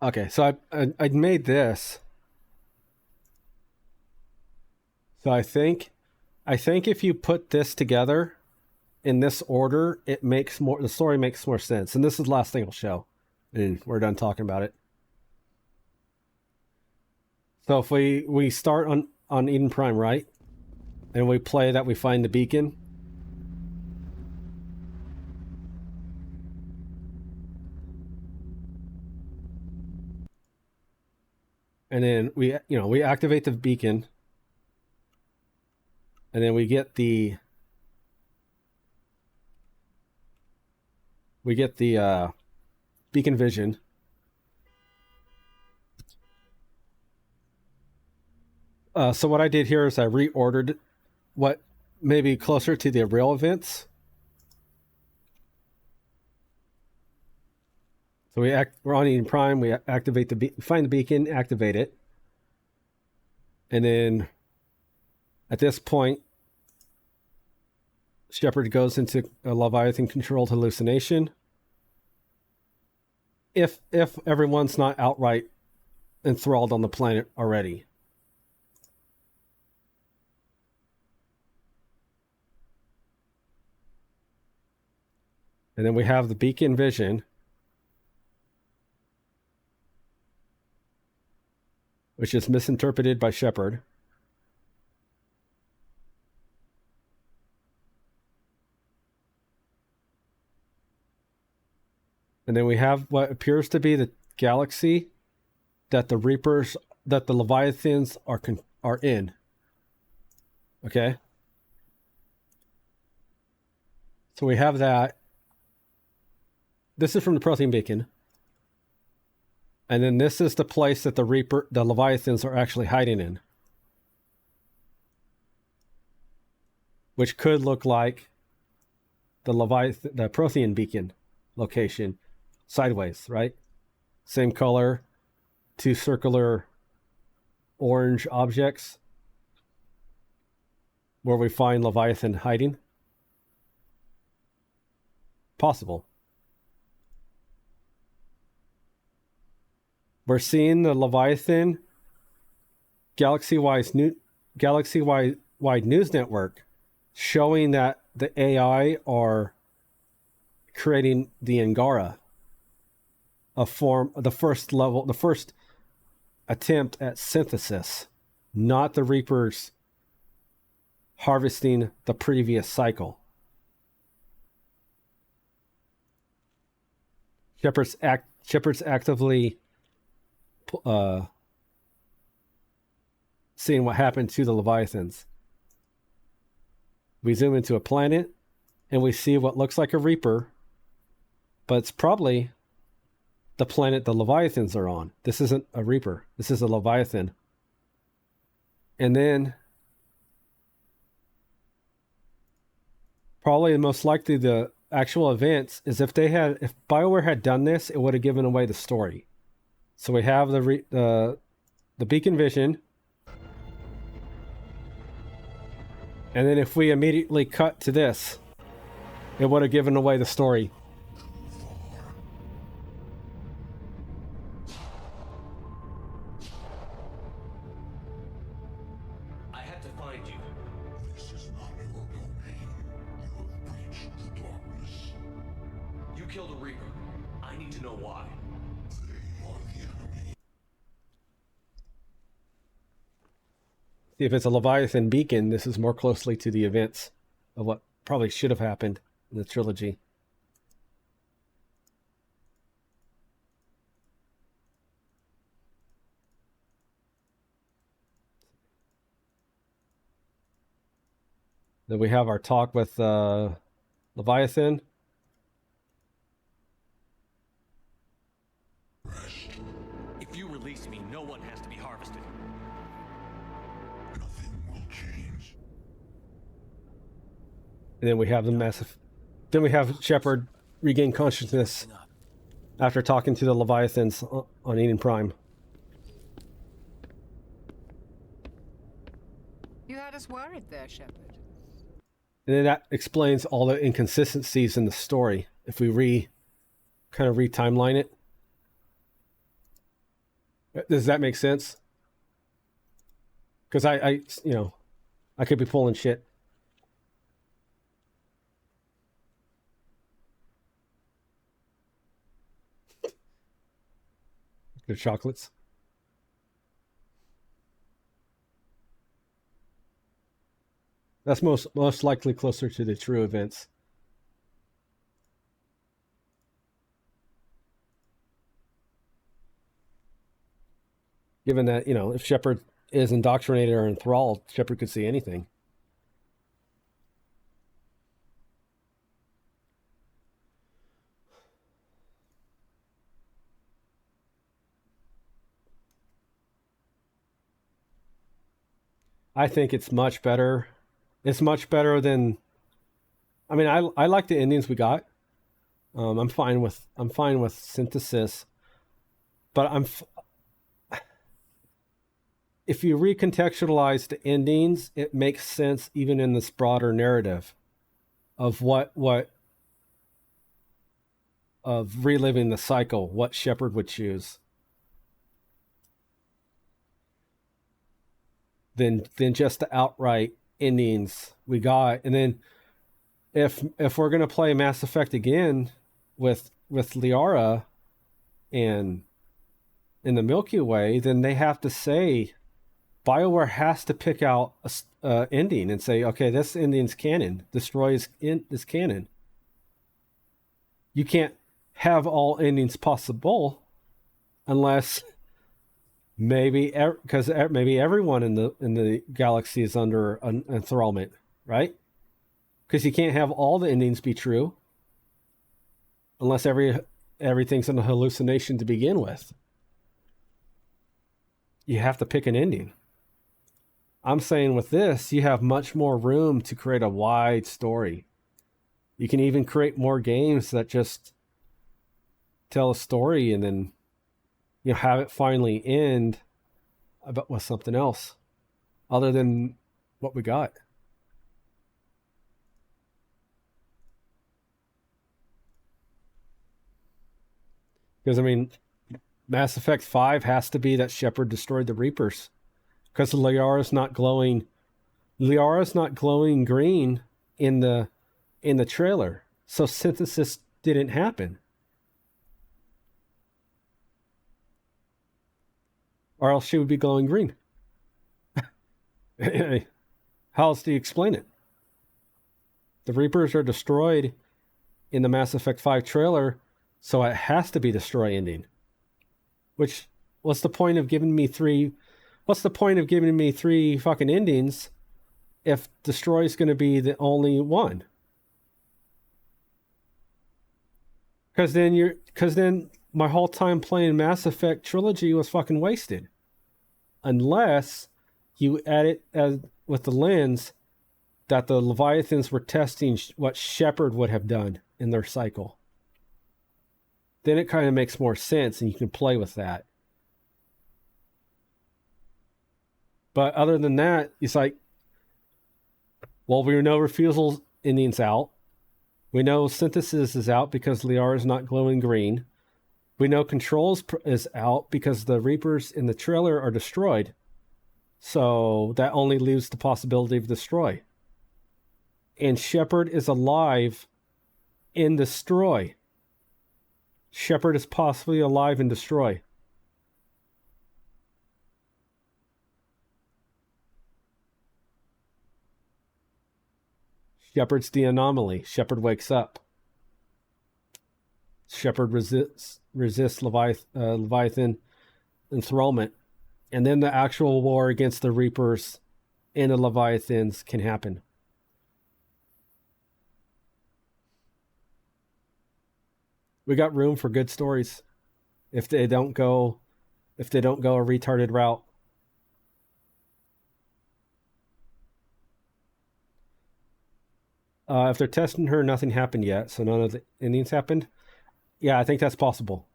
Okay, so I made this. So I think if you put this together in this order, the story makes more sense. And this is the last thing I'll show, and we're done talking about it. So if we start on Eden Prime, right? And we play that we find the beacon. And then we activate the beacon. And then we get the beacon vision. So what I did here is I reordered what maybe closer to the real events. So we're on Eden Prime. We activate find the beacon, activate it, and then at this point, Shepard goes into a Leviathan-controlled hallucination. If everyone's not outright enthralled on the planet already. And then we have the beacon vision, which is misinterpreted by Shepard. And then we have what appears to be the galaxy that the Reapers, that the Leviathans are in. Okay? So we have that. This is from the Prothean Beacon. And then this is the place that the Leviathans are actually hiding in. Which could look like the Prothean Beacon location. Sideways, right? Same color. Two circular orange objects. Where we find Leviathan hiding. Possible. We're seeing the Leviathan galaxy-wide news network showing that the AI are creating the Angara, the first attempt at synthesis, not the Reapers harvesting the previous cycle. Shepard's actively seeing what happened to the Leviathans. We zoom into a planet and we see what looks like a Reaper, but it's probably the planet the Leviathans are on. This isn't a Reaper. This is a Leviathan. And then probably most likely the actual events is if BioWare had done this, it would have given away the story. So we have the beacon vision. And then if we immediately cut to this, it would have given away the story. I had to find you. This is not your domain. You have breached the darkness. You killed a Reaper. I need to know why. They are the enemy. See, if it's a Leviathan beacon, this is more closely to the events of what probably should have happened in the trilogy. Then we have our talk with Leviathan. If you release me, no one has to be harvested. Nothing will change. And then we have the massive... Then we have Shepard regain consciousness after talking to the Leviathans on Eden Prime. You had us worried there, Shepard. And then that explains all the inconsistencies in the story. If we kind of re-timeline it. Does that make sense? Because I could be pulling shit. Good chocolates. That's most likely closer to the true events. Given that, if Shepard is indoctrinated or enthralled, Shepard could see anything. I think it's much better. It's much better than. I mean, I like the endings we got. I'm fine with synthesis, but if you recontextualize the endings, it makes sense even in this broader narrative of of reliving the cycle, what Shepard would choose. Than just the outright endings we got. And then if we're gonna play Mass Effect again with Liara and in the Milky Way, then they have to say BioWare has to pick out a ending and say, okay, this ending's canon. Destroy is canon. You can't have all endings possible unless maybe because maybe everyone in the galaxy is under an enthrallment, right? Because you can't have all the endings be true unless everything's an hallucination to begin with. You have to pick an ending. I'm saying with this, you have much more room to create a wide story. You can even create more games that just tell a story and then have it finally end with something else other than what we got. Because, I mean, Mass Effect 5 has to be that Shepard destroyed the Reapers. Because Liara's not glowing green in the trailer. So synthesis didn't happen. Or else she would be glowing green. How else do you explain it? The Reapers are destroyed in the Mass Effect 5 trailer, so it has to be destroy ending. Which, what's the point of giving me three fucking endings if destroy is going to be the only one? Because then my whole time playing Mass Effect trilogy was fucking wasted. Unless you add it as with the lens that the Leviathans were testing what Shepard would have done in their cycle. Then it kind of makes more sense and you can play with that. But other than that, it's like, well, we know refusal ending's out. We know synthesis is out because Liara is not glowing green. We know controls is out because the Reapers in the trailer are destroyed. So that only leaves the possibility of destroy. And Shepard is alive in destroy. Shepard is possibly alive in destroy. Shepard's the anomaly. Shepard wakes up. Shepard resists Leviathan enthrallment. And then the actual war against the Reapers and the Leviathans can happen. We got room for good stories if they don't go a retarded route. If they're testing her, nothing happened yet, so none of the endings happened. Yeah, I think that's possible.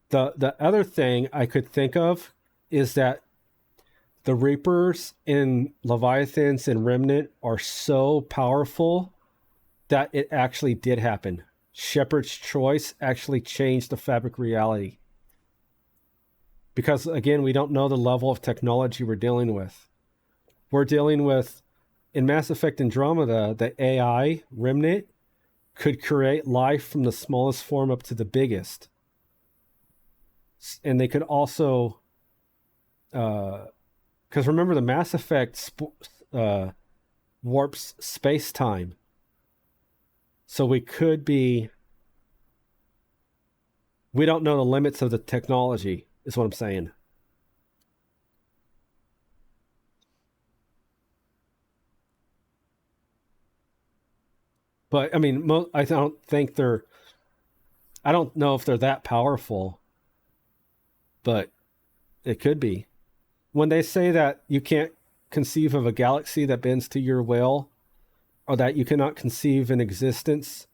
The other thing I could think of is that the Reapers in Leviathans and Remnant are so powerful that it actually did happen. Shepard's choice actually changed the fabric reality. Because, again, we don't know the level of technology we're dealing with. We're dealing with, in Mass Effect Andromeda, the AI, Remnant, could create life from the smallest form up to the biggest. And they could also... because remember, the Mass Effect warps space-time. So we don't know the limits of the technology, is what I'm saying. But I mean, I don't know if they're that powerful, but it could be. When they say that you can't conceive of a galaxy that bends to your will, or that you cannot conceive an existence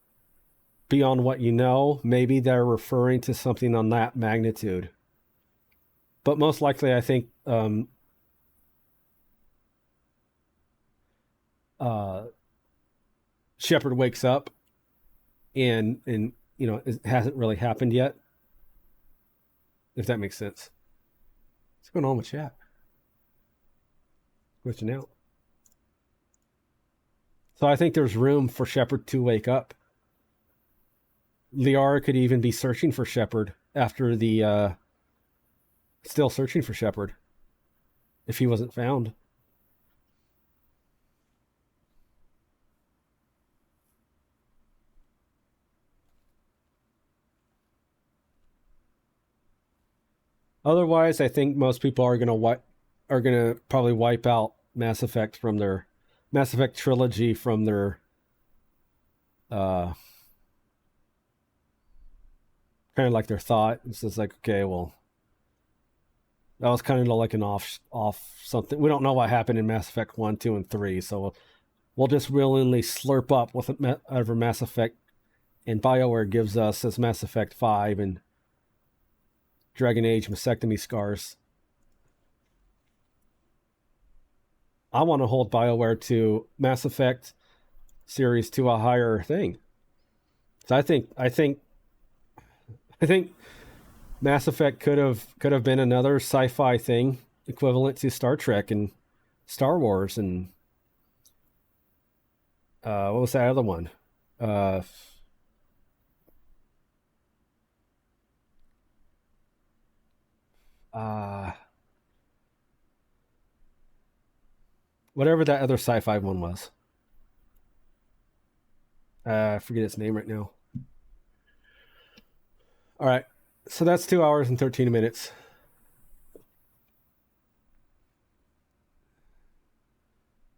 beyond what you know, maybe they're referring to something on that magnitude. But most likely, I think Shepard wakes up and it hasn't really happened yet, if that makes sense. What's going on with chat? Glitching out. So I think there's room for Shepard to wake up. Liara could even be searching for Shepard after still searching for Shepard if he wasn't found. Otherwise, I think most people are gonna probably wipe out Mass Effect from their Mass Effect trilogy from their kind of like their thought. It's just like, okay, well, that was kind of like an off something. We don't know what happened in Mass Effect 1, 2, and 3, so we'll just willingly slurp up whatever Mass Effect and BioWare gives us as Mass Effect 5 and Dragon Age mastectomy scars. I want to hold BioWare to Mass Effect series to a higher thing. So I think Mass Effect could have been another sci-fi thing equivalent to Star Trek and Star Wars and what was that other one? Whatever that other sci-fi one was. I forget its name right now. All right. So that's 2 hours and 13 minutes.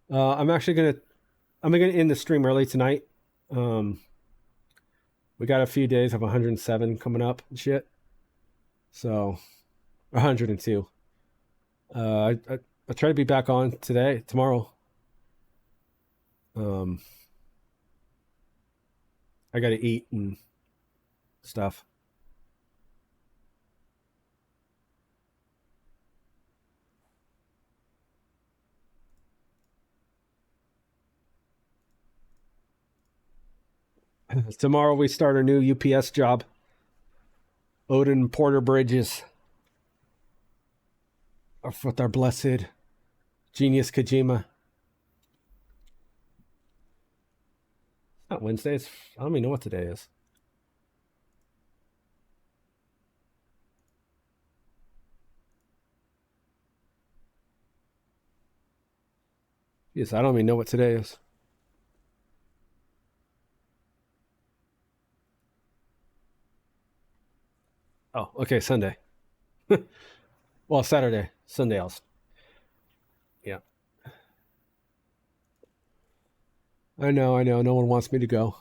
I'm gonna end the stream early tonight. We got a few days of 107 coming up and shit. So 102. I try to be back on tomorrow. I got to eat and stuff. Tomorrow we start a new UPS job. Odyn Porter Bridges. With our blessed genius Kojima. Not Wednesday. I don't even know what today is. Yes, I don't even know what today is. Oh, okay, Sunday. Well, Saturday. Sunday else. Yeah. I know. No one wants me to go.